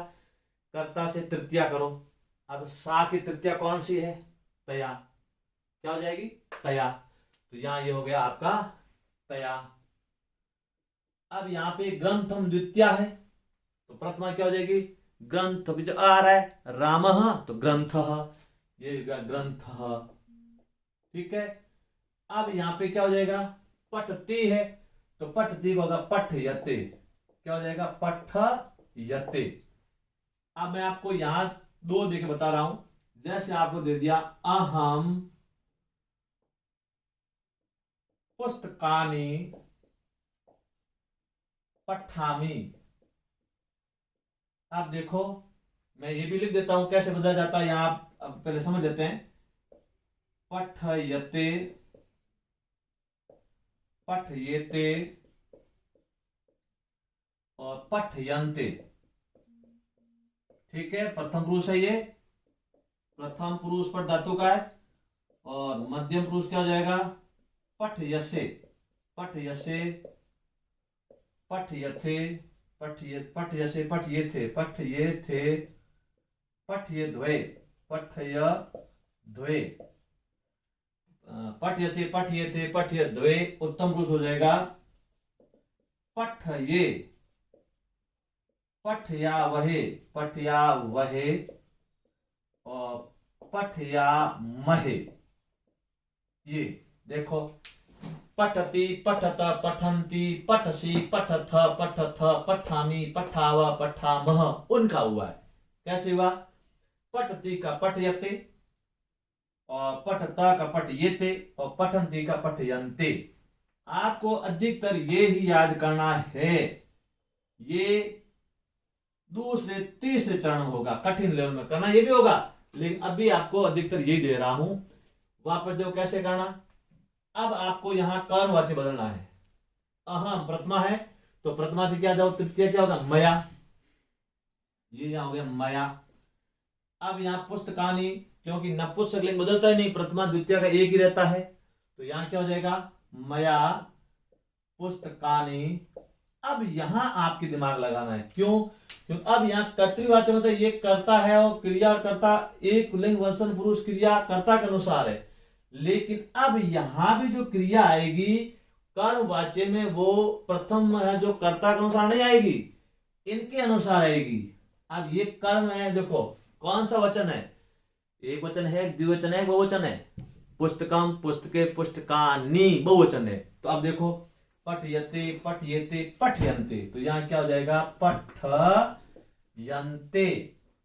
कर्ता से तृतीया करो। अब सा की तृतीया कौन सी है? तया। क्या हो जाएगी? तया। तो यहां ये हो गया आपका तया। अब यहां पे ग्रंथम द्वितीय है तो प्रथमा क्या हो जाएगी? ग्रंथ। जो आ रहा है रामः तो ग्रंथ, ये ग्रंथ। ठीक है। अब यहां पे क्या हो जाएगा? पठती है तो पठती को होगा पठयते। क्या हो जाएगा? पठयते। अब मैं आपको यहां दो देके बता रहा हूं। जैसे आपको दे दिया अहम पुस्तकानि पठामि। आप देखो, मैं ये भी लिख देता हूं कैसे बदला जाता है, यहां आप पहले समझ लेते हैं। पठयते, पठयेते और पठयन्ते। ठीक है, प्रथम पुरुष है ये, प्रथम पुरुष पर धातु का है। और मध्यम पुरुष क्या हो जाएगा? पठयसे, पठयसे, पठयथे, पठयसे, पठयेथे, पठयेथे, पठयद्वये, पठयद्वये, पठयसे, पठयेथे, पठयद्वये। उत्तम पुरुष हो जाएगा पठये, पठयावहे, पठयावहे और पठयामहे। ये देखो, पठति, पठत, पठन्ति, पठसि, पठथ, पठथ, पठामि, पठाव, पठामह, उनका हुआ है। कैसे हुआ? पठति का पठयते और पठता का पठयेते और पठन्ति का पठयन्ते। आपको अधिकतर ये ही याद करना है। ये दूसरे तीसरे चरण होगा, कठिन लेवल में करना ये भी होगा, लेकिन अभी आपको अधिकतर यही दे रहा हूं। वापस देखो कैसे करना। अब आपको यहां कर्मवाच्य बदलना है। अहम प्रथमा है तो प्रथमा से क्या जाओ? तृतीय क्या होगा? मया। ये यहां हो गया मया। अब यहां पुस्तकानि, क्योंकि नपुंसकलिंग बदलता ही नहीं, प्रथमा द्वितीय का एक ही रहता है, तो यहां क्या हो जाएगा? मया पुस्तकानि। अब यहां आपके दिमाग लगाना है। क्यों? क्योंकि अब यहां कर्तृवाचक मतलब ये कर्ता है और क्रिया और कर्ता एक लिंग वचन पुरुष क्रिया कर्ता के अनुसार है। लेकिन अब यहां भी जो क्रिया आएगी कर्मवाच्य में, वो प्रथम है जो कर्ता के अनुसार नहीं आएगी, इनके अनुसार आएगी। अब ये कर्म है, देखो कौन सा वचन है? एक वचन है, द्विवचन है, बहुवचन है? पुस्तकम, पुस्तके, पुस्तकानि बहुवचन है। तो अब देखो पठयते, पठयेते, पठयन्ते, तो यहां क्या हो जाएगा? पठयन्ते।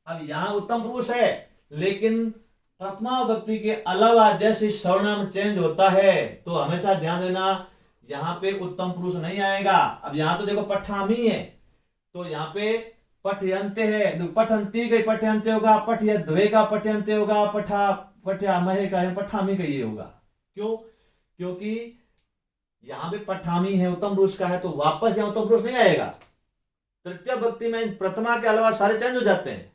अब यहां उत्तम पुरुष है, लेकिन प्रथमा विभक्ति के अलावा जैसे सर्वनाम चेंज होता है तो हमेशा ध्यान देना यहां पे उत्तम पुरुष नहीं आएगा। अब यहां तो देखो पठामी है, तो यहां पे पठयन्ते है, पठन्ति का पठयन्ते होगा, पठयद्वये का पठयन्ते होगा, पठयामहे का पठामी का ये होगा। क्यों? क्योंकि यहां पे पठामी है, उत्तम पुरुष का है, तो वापस यहां उत्तम पुरुष नहीं आएगा। तृतीय भक्ति में प्रथमा के अलावा सारे चेंज हो जाते हैं।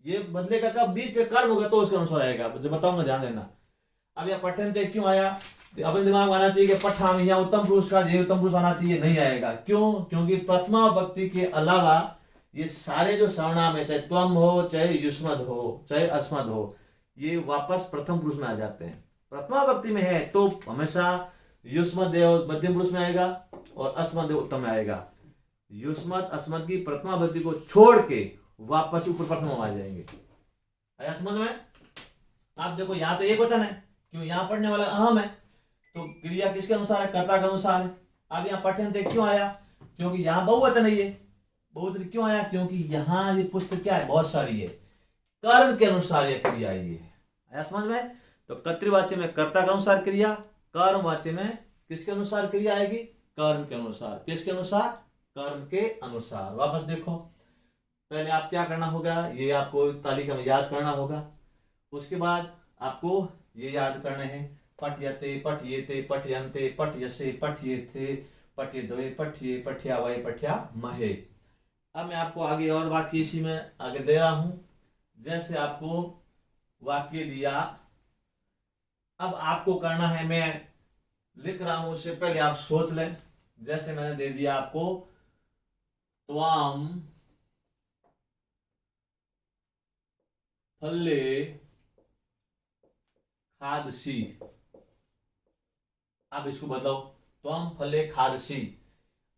ये बदलेगा कब? बीच में कर्म होगा तो उसके अनुसार आएगा, जो बताऊंगा ध्यान देना। अब यह पठनते क्यों आया? अपने दिमाग में आना चाहिए कि पठामी, यहाँ उत्तम पुरुष का ये उत्तम पुरुष आना चाहिए, नहीं आएगा। क्यों? क्योंकि प्रथमा भक्ति के अलावा ये सारे जो सर्वनाम है, चाहे त्वम हो, चाहे युष्मद हो, चाहे अस्मद हो, ये वापस प्रथम पुरुष में आ जाते हैं। प्रथमा भक्ति में है तो हमेशा युष्मद मध्यम पुरुष में आएगा और अस्मद उत्तम में आएगा। युष्मत अस्मत की प्रथमा विभक्ति को छोड़ के वापस ऊपर प्रथमा आ जाएंगे। आया समझ में? आप देखो यहाँ तो एक वचन है, क्यों? यहाँ पढ़ने वाला अहम है, तो क्रिया किसके अनुसार है? कर्ता के अनुसार है। अब यहाँ पठ्यन्ते क्यों आया? क्योंकि यहाँ बहुवचन है। ये बहुवचन क्यों आया? क्योंकि यहाँ ये पुस्तक क्या है? बहुत सारी है, कर्म के अनुसार ये क्रिया आई है। आया समझ में? तो कर्तृवाच्य में कर्ता के अनुसार क्रिया, कर्मवाच्य में किसके अनुसार क्रिया आएगी? कर्म के अनुसार। किसके अनुसार? कर्म के अनुसार। वापस देखो, पहले आप क्या करना होगा, ये आपको तालिका में याद करना होगा। उसके बाद आपको ये याद करने हैं, पठ्यते, पठ्येते, पठ्यन्ते, पठ्यसे, पठ्येथे, पठ्यद्वये, पठ्ये, पठ्यावये, पठ्यामहे। अब मैं आपको आगे और वाक्य इसी में आगे दे रहा हूं। जैसे आपको वाक्य दिया, अब आपको करना है, मैं लिख रहा हूं उससे पहले आप सोच लें। जैसे मैंने दे दिया आपको, त्वाम फले खादसी। अब इसको बदलो, त्वम फले खादसी।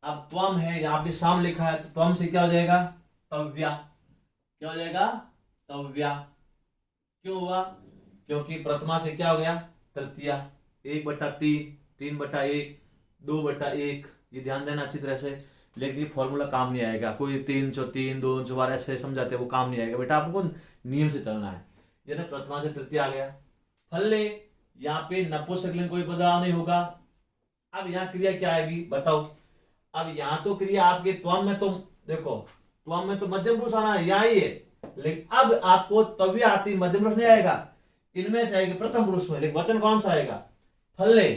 अब त्वम है, यहाँ पे साम लिखा है, तो त्वम से क्या हो जाएगा? तव्या। क्या हो जाएगा? तव्या। क्यों हुआ? क्योंकि प्रथमा से क्या हो गया? तृतीया। 1/3, 3/1, 2/1। ये ध्यान देना अच्छी तरह से, लेकिन ये फॉर्मूला काम नहीं आएगा। कोई 3/3, 2/4 ऐसे समझाते, वो काम नहीं आएगा बेटा। आपको नियम से चलना है। जैसे प्रथमा से तृतीया आ गया। फल्ले, यहाँ पे नपुंसकलिंग कोई बदलाव नहीं होगा। अब यहाँ क्रिया क्या आएगी बताओ? अब यहाँ तो क्रिया आपके त्वम में, तो देखो त्वम में तो मध्यम पुरुष आना है, यहाँ ही है, लेकिन अब आपको तव्य आती, मध्यम पुरुष नहीं आएगा, इनमें से आएगी प्रथम पुरुष में। लेकिन वचन कौन सा आएगा? फल्ले,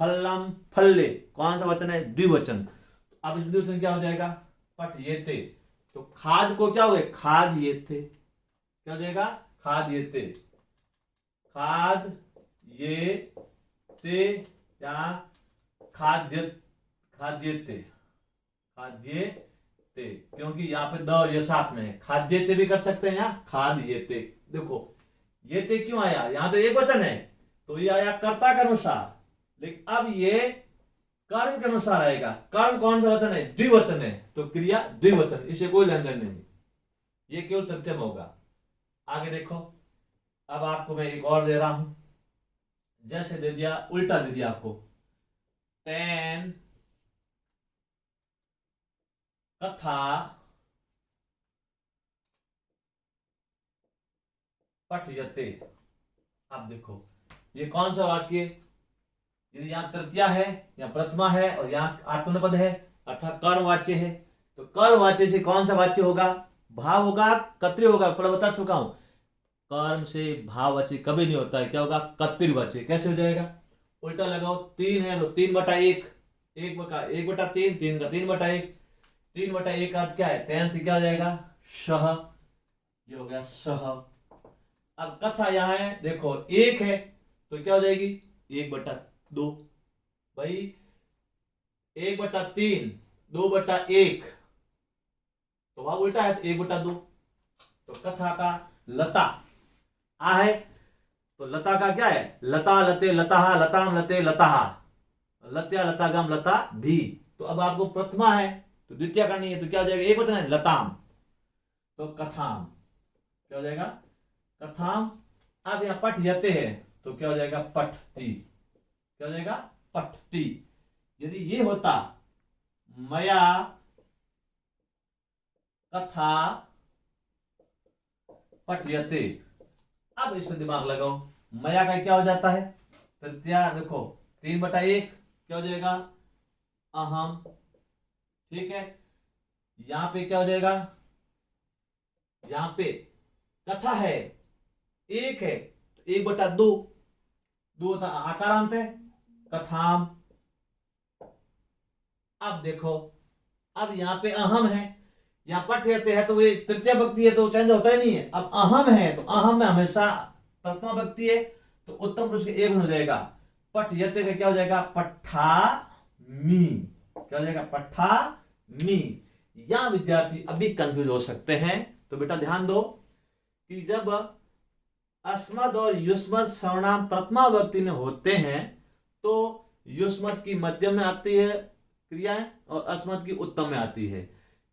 फल्लम, फल्ले। कौन सा वचन है? द्विवचन। अब इस द्विवचन क्या हो जाएगा? पठ्येते। तो खाद को क्या हो गया? खाद ये थे। क्या हो जाएगा? खाद ये थे। खाद ये ते, या खाद्य, खाद्यते, खाद्यते। क्योंकि यहाँ पे द और ये साथ में है, खाद्यते भी कर सकते हैं, यहाँ खाद्यते। देखो ये ते क्यों आया? यहाँ तो एक वचन है, तो ये आया कर्ता के अनुसार, लेकिन अब ये कर्म के अनुसार आएगा। कर्म कौन सा वचन है? द्विवचन है, तो क्रिया द्विवचन, इसे कोई लेन देन नहीं, ये केवल तृतीय में होगा। आगे देखो, अब आपको मैं एक और दे रहा हूं। जैसे दे दिया, उल्टा दे दिया आपको, तेन कथा पठ्यते। अब देखो ये कौन सा वाक्य? यदि यहाँ तृतीया है, यहाँ प्रथमा है, और यहाँ आत्मनेपद है, अर्थात कर्मवाच्य है, तो कर्मवाच्य से कौन सा वाच्य होगा? भाव होगा, कर्तृ होगा। पहले बता चुका हूं, कर्म से भाववाच्य कभी नहीं होता है। क्या होगा? कर्तृवाच्य। कैसे हो जाएगा? उल्टा लगाओ, 3 है तो 3/1, 1/3, 3 का 3/1, 3/1 का अर्थ क्या है? तेन से क्या हो जाएगा? शह। ये हो गया सह। अब कथा यहां है, देखो 1 है तो क्या हो जाएगी? 1/2। भाई 1/3, 2/1, तो वह उल्टा है, तो 1/2। तो कथा का लता आ है, तो लता का क्या है? लता, लते, लताहा, लताम, लते, लताहा, लत्या, लतागम, लता भी। तो अब आपको प्रथमा है तो द्वितीय करनी है, तो क्या हो जाएगा? एक वचन है, लताम, तो कथाम। क्या हो जाएगा? कथाम। अब यहां पठ्यते है, तो क्या हो जाएगा? पठती। क्या हो जाएगा? पठती। यदि ये होता मया कथा पठ्यते, अब इसमें दिमाग लगाओ, मया का क्या हो जाता है? तृतीया। देखो 3/1 क्या हो जाएगा? अहम। ठीक है, यहां पे क्या हो जाएगा? यहां पे कथा है, 1 है, तो 1/2, 2 था, आकारांत है, कथाम। अब देखो, अब यहां पे अहम है, यहाँ पठ्यते है, तो ये तृतीय व्यक्ति है, तो चेंज होता ही नहीं है। अब अहम है, तो अहम में हमेशा प्रथमा व्यक्ति है, तो उत्तम पुरुष के एक हो जाएगा। पठ्यते का क्या हो जाएगा? पठा मी। क्या हो जाएगा? पठा मी। या विद्यार्थी अभी कंफ्यूज हो सकते हैं, तो बेटा ध्यान दो कि जब अस्मद और युष्मद सर्वनाम प्रथमा व्यक्ति में होते हैं, तो युष्मद की मध्यम में आती है क्रियाएं, और अस्मद की उत्तम में आती है।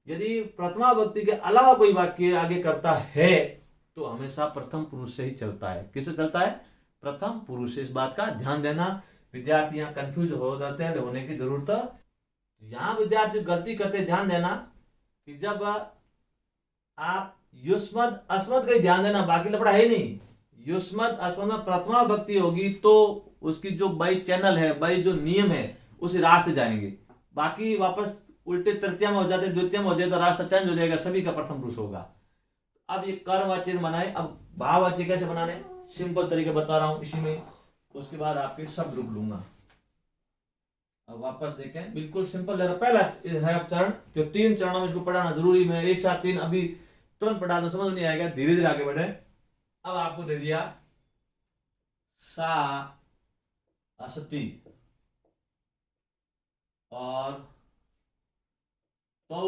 यदि प्रथमा विभक्ति के अलावा कोई वाक्य आगे करता है तो हमेशा प्रथम पुरुष से ही चलता है। किससे चलता है? प्रथम पुरुष से। इस बात का ध्यान देना, विद्यार्थी यहाँ कंफ्यूज हो जाते हैं, होने की जरूरत। यहाँ विद्यार्थी गलती करते, ध्यान देना कि जब आप युष्मद अस्मद का ध्यान देना, बाकी लफड़ा है ही नहीं। युष्मद अस्मद में प्रथमा विभक्ति होगी तो उसकी जो बाई चैनल है, बाई जो नियम है उस रास्ते जाएंगे। बाकी वापस उल्टे तृतीया में हो जाते, द्वितीय में हो जाए तो रास्ता चेंज हो जाएगा, सभी का प्रथम पुरुष होगा। अब ये कर्मवाच्य बनाए। अब भाववाच्य कैसे बनाने, सिंपल तरीके बता रहा हूं इसी में, उसके बाद आपके शब्द रूप लूंगा। अब वापस देखें, बिल्कुल सिंपल है। पहला है चरण, जो 3 चरणों में इसको पढ़ाना जरूरी। मैं एक साथ 3 अभी तुरंत पढ़ा दो, समझ नहीं आएगा, धीरे धीरे आगे बढ़े। अब आपको दे दिया सा असती और तौ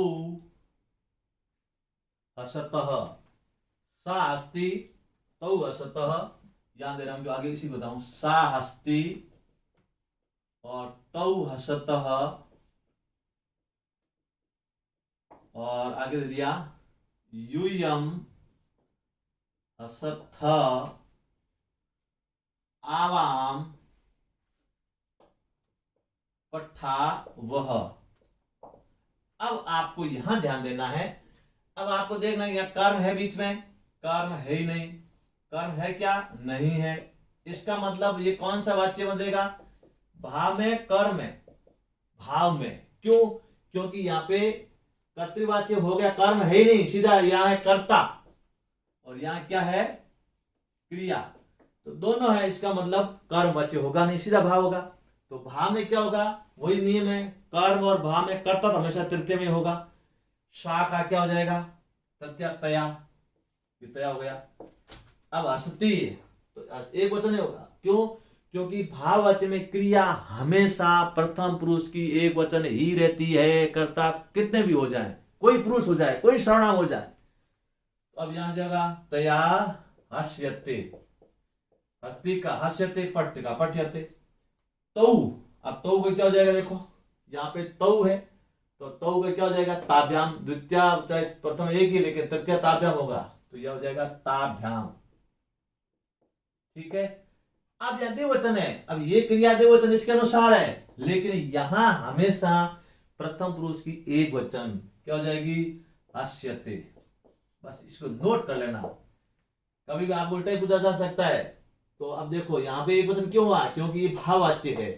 असतः। सा अस्ति तौ असतः, ध्यान दे रहा हूं जो आगे इसी बताऊं। सा हस्ति और तौ हसतः, और आगे दे दिया यूयम असथ आवाम पठा वह। अब आपको यहां ध्यान देना है। अब आपको देखना है यहां कर्म है बीच में, कर्म है ही नहीं। कर्म है क्या? नहीं है। इसका मतलब ये कौन सा वाच्य बनेगा? भाव में, कर्म में, भाव में। क्यों? क्योंकि यहाँ पे कर्तृवाच्य हो गया, कर्म है ही नहीं, सीधा यहाँ है कर्ता और यहाँ क्या है? क्रिया। तो दोनों है, इसका मतलब कर्मवाच्य होगा नहीं, सीधा भाव होगा। तो भाव में क्या होगा? वही नियम है, कर्म और भाव में कर्ता तो हमेशा तृतीय में होगा। सा का क्या हो जाएगा? तृतीया तया, ये तया हो गया। अब असती तो एक वचन ही होगा। क्यों? क्योंकि भाववाच्य में क्रिया हमेशा प्रथम पुरुष की एक वचन ही रहती है। कर्ता कितने भी हो जाए, कोई पुरुष हो जाए, कोई सर्वनाम हो जाए। अब यहां जगह तया हस्यते, हस्ती का हस्यते, पट्ट का पठ्यते। तौ, अब तौ का क्या हो जाएगा? देखो यहाँ पे तौ है तो तौ का क्या हो जाएगा? ताभ्याम। द्वितीय चाहे प्रथम एक ही, लेकिन तृतीय ताभ्याम होगा तो यह हो जाएगा ताभ्याम। ठीक है। अब यह द्विवचन है, अब ये क्रिया द्विवचन इसके अनुसार है, लेकिन यहां हमेशा प्रथम पुरुष की एक वचन क्या हो जाएगी? हस्यते। बस इसको नोट कर लेना, कभी भी आप उल्टा ही पूछा जा सकता है। तो अब देखो यहाँ पे एक वचन क्यों हुआ? क्योंकि ये भाववाच्य है।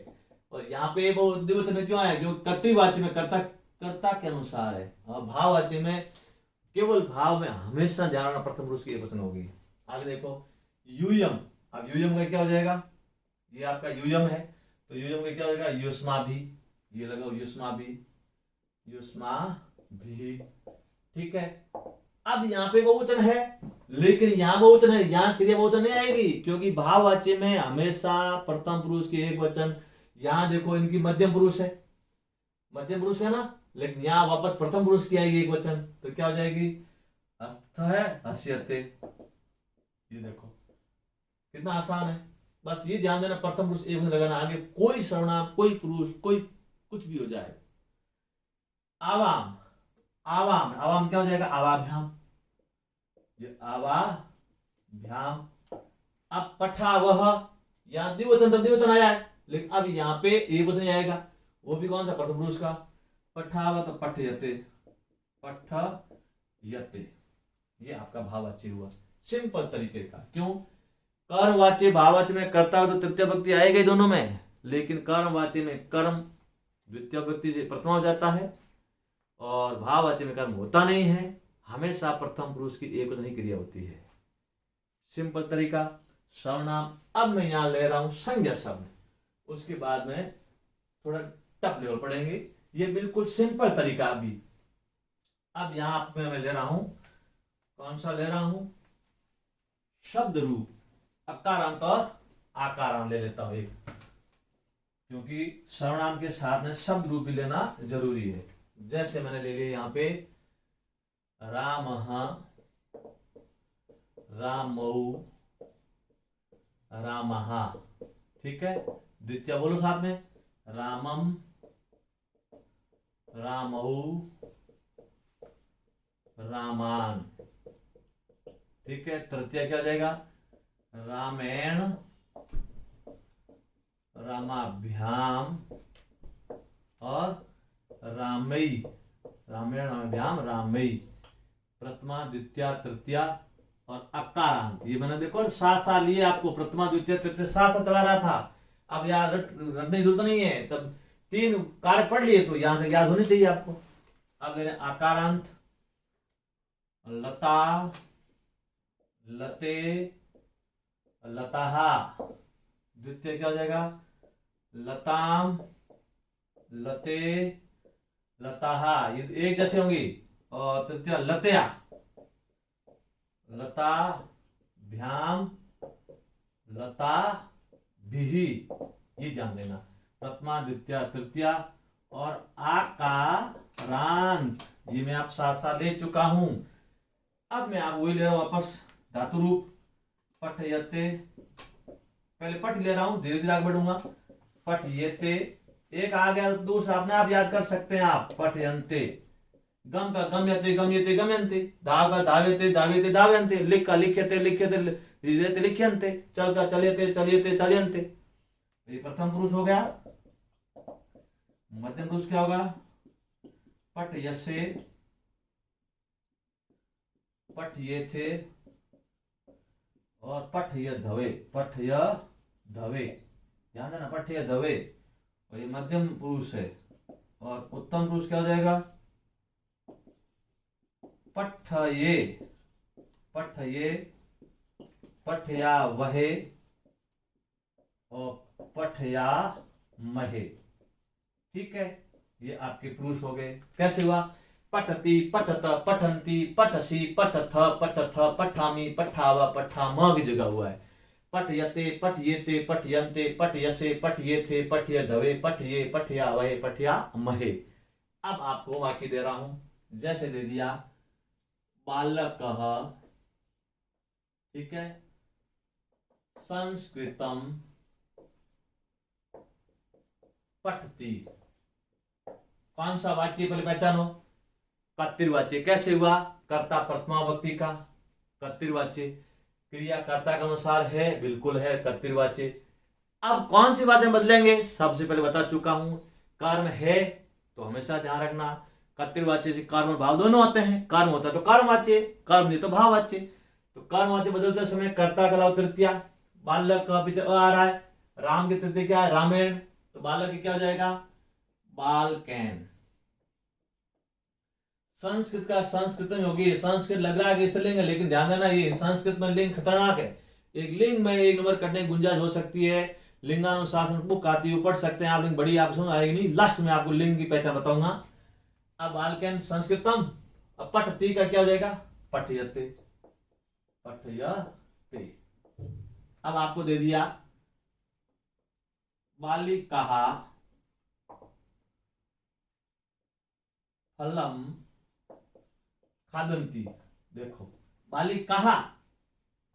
और यहाँ पे वो द्विवचन क्यों आया? जो कर्तृवाच्य में कर्ता, कर्ता के अनुसार है, और भाववाच्य में केवल भाव में हमेशा ध्यान रखना प्रथम पुरुष की एक वचन होगी। आगे देखो यूयम। अब यूयम का क्या हो जाएगा? ये आपका यूयम है तो यूयम का क्या हो जाएगा? युष्मा भी। ये लगाओ युष्मा भी, युष्मा भी। ठीक है। अब यहाँ पे बहुवचन है, लेकिन यहाँ बहुवचन है, यहाँ क्रिया बहुवचन नहीं आएगी, क्योंकि भाववाच्य में हमेशा प्रथम पुरुष की एक वचन। यहाँ देखो इनकी मध्यम पुरुष है, मध्यम पुरुष है ना, लेकिन यहाँ वापस प्रथम पुरुष की आएगी एक वचन, तो क्या हो जाएगी? अस्थ है हस्यते। ये देखो कितना आसान है। बस ये ध्यान देना, प्रथम पुरुष एक वचन लगाना, आगे कोई सर्वनाम, कोई पुरुष, कोई कुछ भी हो जाए। आवाम, आवाम, आवाम क्या हो जाएगा? आवाभ्याम, ये आवाभ्याम। अब पठा वह, यहां द्विवचन तो द्विवचन आया है, लेकिन अब यहाँ पे एक वचन आएगा, वो भी कौन सा? प्रथम पुरुष का। पठाव तो पठयते, पठयते। ये आपका भाववाच्य हुआ, सिंपल तरीके का। क्यों? कर्मवाच्य भाववाच्य में कर्ता हो तो तृतीय व्यक्ति आएगा दोनों में, लेकिन कर्मवाच्य में कर्म द्वितीय व्यक्ति से प्रथम हो जाता है और भाववाच्य में कर्म होता नहीं है, हमेशा प्रथम पुरुष की एक वचन ही क्रिया होती है। सिंपल तरीका। सर्वनाम। अब मैं यहां ले रहा हूं संज्ञा शब्द, उसके बाद में थोड़ा टफ लेवल पढ़ेंगे। ये बिल्कुल सिंपल तरीका अभी। अब यहां मैं ले रहा हूं, कौन सा ले रहा हूं? शब्द रूप। अकारांत और आकारांत ले लेता हूं एक, क्योंकि सर्वनाम के साथ में शब्द रूप भी लेना जरूरी है। जैसे मैंने ले लिया यहां पे रामः, रामौ, रामः। ठीक है। द्वितीय बोलो साथ में, रामम, रामौ, रामान। ठीक है, तृतीय क्या हो जाएगा? रामेण, रामाभ्याम और रामई, रामेण रामाभ्याम रामई। प्रथमा द्वितीय तृतीया और अकारांत, ये मैंने देखो साथ साथ लिए आपको, प्रथमा द्वितीय तृतीय साथ साथ चला रहा था। अब याद रटने की जरूरत नहीं है, तब 3 कार्य पढ़ लिए तो यहां तक याद होनी चाहिए आपको। अब ले रहे हैं आकारांत, लता, लते, लताहा। द्वितीय क्या हो जाएगा? लताम, लते, लताहा, ये एक जैसे होंगी। और तृतीय लतया, लता भ्याम, लता भी, ये ध्यान देना। प्रथमा द्वितीय तृतीय और आकारांत, ये मैं आप साथ साथ ले चुका हूं। अब मैं आप वही ले रहा हूं वापस, धातु रूप। पठयते, पहले पठ ले रहा हूं, धीरे धीरे आगे बढ़ूंगा। पठयते, एक आ गया, दूसरा अपने आप याद कर सकते हैं आप। पठयन्ते, गम का गम्यते गम्यते गम्यन्ते, धाव का धाव्यते धाव्यते धाव्यन्ते, लिख का लिख्यते लिख्यते लिख्यते लिख्यन्ते, चल का चलियते चलियते चलियन्ते। ये प्रथम पुरुष हो गया। मध्यम पुरुष क्या होगा? पठयसे, पठयेथे और पठयधवे, पठयधवे, ध्यान देना, पठयधवे। और ये मध्यम पुरुष है। और उत्तम पुरुष क्या हो जाएगा? पठये, पठये, पठया वहे और पठया महे। ठीक है, ये आपके पुरुष हो गए। कैसे हुआ? पठति, पठत, पठन्ति, पठसी, पठथ, पठथ, पठामि, पठावा, पठाम की जगह हुआ है। पठयते, पठयेते, पठयन्ते, पठयसे, पठयेथे, पठयधवे, पठये, पठया वहे, पठया महे। अब आपको वाक्य दे रहा हूं, जैसे दे दिया बालकः, ठीक है, संस्कृतम पठति। कौन सा वाच्य पहले पहचानो? कर्तृवाच्य। कैसे हुआ? कर्ता प्रथमा व्यक्ति का कर्तृवाच्य, क्रिया कर्ता के अनुसार है, बिल्कुल है कर्तृवाच्य। अब कौन सी बातें बदलेंगे? सबसे पहले बता चुका हूं, कर्म है तो हमेशा ध्यान रखना कर्तृवाच्य से कर्म भाव दोनों होते हैं। कर्म होता है तो कर्मवाच्य, कर्म नहीं तो भाववाच्य। तो कर्मवाच्य बदलते समय कर्ता का लाभ तृतीया, बालक का पीछे आ रहा है, राम की तृतीय क्या है? रामेण, तो बालक की क्या हो जाएगा? बालकेन। संस्कृत का संस्कृत में होगी, संस्कृत लग रहा है कि स्त्रीलिंग है, लेकिन ध्यान देना ये संस्कृत में लिंग खतरनाक है। एक लिंग में एक नंबर कटने की गुंजाइश हो सकती है। लिंगानुशासन बुक आती है, पढ़ सकते हैं आप, लिंग बड़ी आप समझ आएगी नहीं। लास्ट में आपको लिंग की पहचान बताऊंगा। अब बालकेन संस्कृतम, अब पठती का क्या हो जाएगा? पठयते, पठयते। अब आपको दे दिया बालिकाः फलम खादन्ति। देखो बालिकाः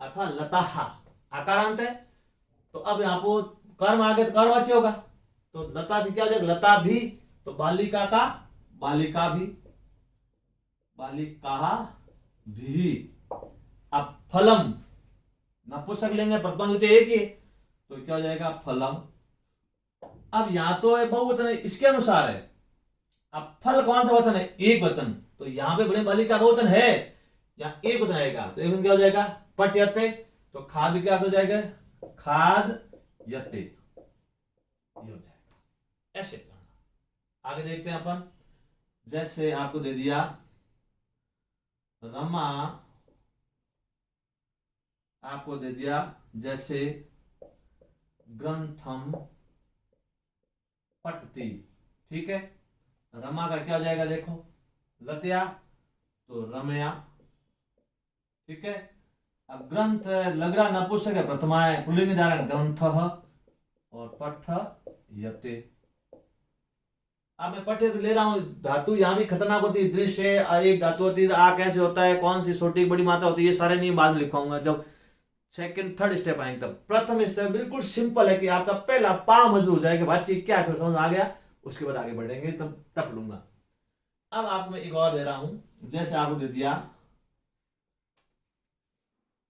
अथवा लताः, आकारांत है, तो अब यहां पर कर्म आगे तो कर्मवाच्य होगा, तो लता से क्या हो जाएगा? लता भी, तो बालिका का बालिका भी, बालिकाः भी। अब फलम नपुंसक लेंगे, प्रथमा द्वितीय एक ही, तो क्या हो जाएगा? फलम। अब यहां तो बहुवचन है, इसके अनुसार है। अब फल कौन सा वचन है? एक वचन, तो यहां पे बड़े बालिका का वचन है, यहाँ एक वचन आएगा, तो एक वचन क्या हो जाएगा? पठयते, तो खाद क्या हो जाएगा? खाद यते, ये हो जाएगा। ऐसे करना। आगे देखते हैं अपन, जैसे आपको दे दिया रमा, आपको दे दिया जैसे ग्रंथम पठति। ठीक है, रमा का क्या हो जाएगा? देखो लतया, तो रमया। ठीक है, अब ग्रंथ लग रहा नपुंसक है, प्रथमा है, पुल्लिंग धारण ग्रंथः और पठयते। अब मैं पठयते ले रहा हूं, धातु यहां भी खतरनाक होती है। दृश्य एक धातु होती है, आ कैसे होता है, कौन सी छोटी बड़ी मात्रा होती है, ये सारे नियम बाद में लिखवाऊंगा जब सेकंड थर्ड स्टेप आएंगे तब। प्रथम स्टेप बिल्कुल सिंपल है कि आपका पहला पा मजदूर हो जाएगा, बातचीत क्या है समझ आ गया, उसके बाद आगे बढ़ेंगे तब लूंगा। अब आपको मैं एक और दे रहा हूं, जैसे आपको दे दिया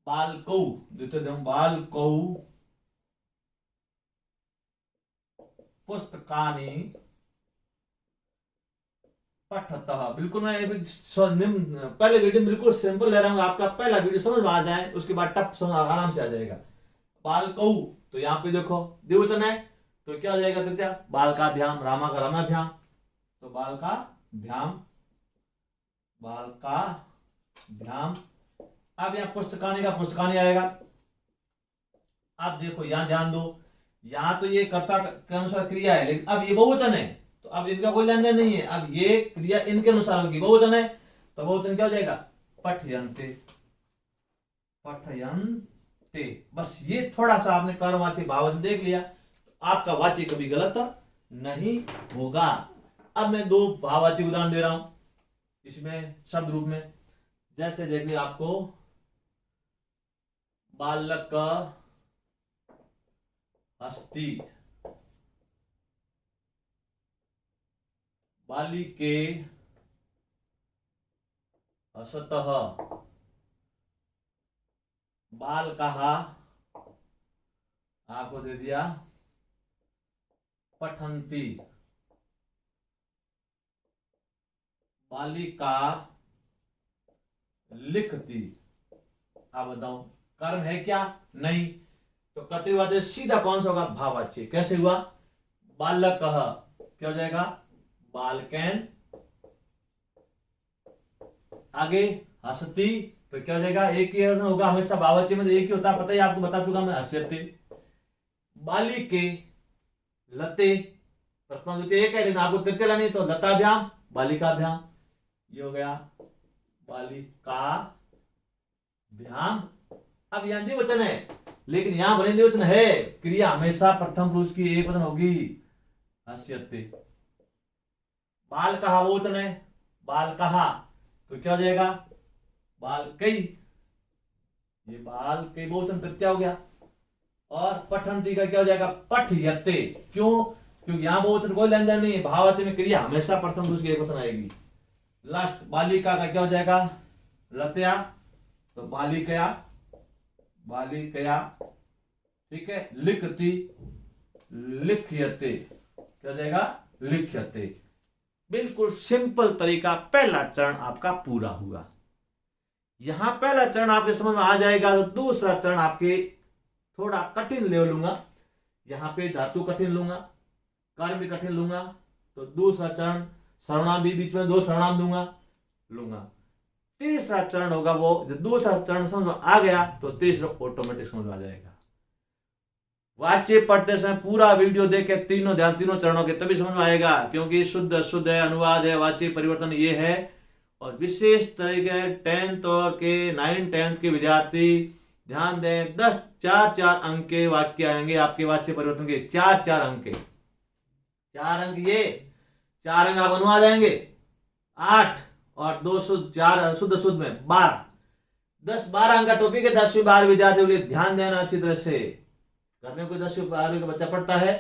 बालकौ, देते थे हम बालकौ पुस्तकानि पठतः। बिल्कुल मैं पहले वीडियो बिल्कुल सिंपल ले रहा हूँ, आपका पहला वीडियो समझ में आ जाए, उसके बाद टप समझ आराम से आ जाएगा। बालकौ, तो यहाँ पे देखो द्विवचन है, तो क्या हो जाएगा तृतीया, बालकाभ्याम, रामा का रामाभ्याम, तो बालकाभ्याम, बालकाभ्याम। अब यहाँ पुस्तकानि का पुस्तकानि आएगा। अब देखो यहां ध्यान दो, यहां तो ये कर्ता के अनुसार क्रिया है, लेकिन अब ये बहुवचन है, तो अब इनका कोई लेन देन नहीं है, अब ये क्रिया इनके अनुसार होगी, बहुवचन है तो बहुवचन क्या हो जाएगा, पठयन्ते, पठयन्ते। बस ये थोड़ा सा आपने कर्मवाची भाववचन देख लिया, तो आपका वाची कभी गलत नहीं होगा। अब मैं दो भाववाची उदाहरण दे रहा हूं इसमें शब्द रूप में, जैसे देखिए आपको बालक अस्ति, बालिके असतः, बालकः आपको दे दिया पठन्ति, बालिका लिखती। आप बताओ कर्म है क्या, नहीं, तो कर्तव्यवाची सीधा कौन सा होगा, भाववाची। कैसे हुआ, बालकः क्या हो जाएगा, बालकेन, आगे हसती, तो क्या हो जाएगा, एक ही होगा हमेशा, भाववाची में एक ही होता है, पता ही आपको बता चुका मैं, हस्यते। बालिके लते, प्रथम द्वितीय एक है, लेकिन आपको तृतीय लानी, तो लताभ्याम, बालिकाभ्याम, ये हो गया बालिकाभ्याम। अब यहां द्विवचन है, लेकिन यहां भले द्विवचन है, क्रिया हमेशा प्रथम पुरुष की एक वचन होगी, हस्यते। बालकः बहुवचन है, बालकः, तो क्या हो जाएगा, बालकै, ये बालकै बहुवचन तृतीया हो गया। और पठन्ति का क्या हो जाएगा, पठयते। क्यों, क्योंकि यहां बहुवचन कोई लेन देन नहीं है, भाववाची में क्रिया हमेशा प्रथम पुरुष की एक वचन आएगी। लास्ट बालिका का क्या हो जाएगा, लतया, तो बालिकया, बालिकया, ठीक है। लिखती, लिख्यते, क्या हो जाएगा, लिख्यते। बिल्कुल सिंपल तरीका, पहला चरण आपका पूरा हुआ। यहां पहला चरण आपके समझ में आ जाएगा, तो दूसरा चरण आपके थोड़ा कठिन ले लूंगा, यहां पे धातु कठिन लूंगा, कार्य भी कठिन लूंगा, तो दूसरा चरण सर्वनाम भी बीच में दो सर्वनाम लूंगा। तीसरा चरण होगा वो, जब दूसरा चरण समझ में आ गया तो तीसरा ऑटोमेटिक समझ में आ जाएगा। वाच्य पढ़ते समय पूरा वीडियो देखे, तीनों चरणों के, तभी समझ में आएगा, क्योंकि शुद्ध अशुद्ध है, अनुवाद है, वाच्य परिवर्तन ये है। और विशेष तरीके 10th और के 9th 10th के विद्यार्थी ध्यान दें, 10 4 अंक के वाक्य आएंगे आपके वाच्य परिवर्तन के, 4 अंक के, 4 अंक ये, 4 अंक आप अनुवाद आएंगे 8, और 2 शुद्ध, 4 शुद्ध शुद्ध में 12, 10-12 अंक का टॉपिक है 10वीं 12वीं विद्यार्थियों के लिए। ध्यान देना अच्छी तरह से, घर में कोई 10वीं 12वीं का बच्चा पढ़ता है,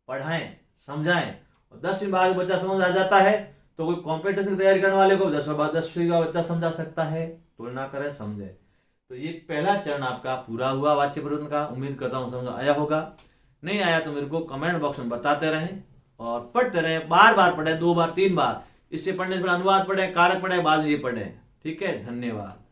पढ़ाएं, समझाएं, और 10वीं 12वीं बच्चा समझ आ जाता है, तो कोई कॉम्पिटिशन की तैयारी करने वाले को 10वीं का बच्चा समझा सकता है, तुलना करे, समझे। तो ये पहला चरण आपका पूरा हुआ वाच्य परिवर्तन का। उम्मीद करता हूं समझ आया होगा, नहीं आया तो मेरे को कमेंट बॉक्स में बताते रहें, और पढ़ते रहें, बार बार पढ़े, 2 बार 3 बार। इससे पढ़ने से अनुवाद पढ़े, कारक पढ़े, बाद में ये पढ़े। ठीक है, धन्यवाद।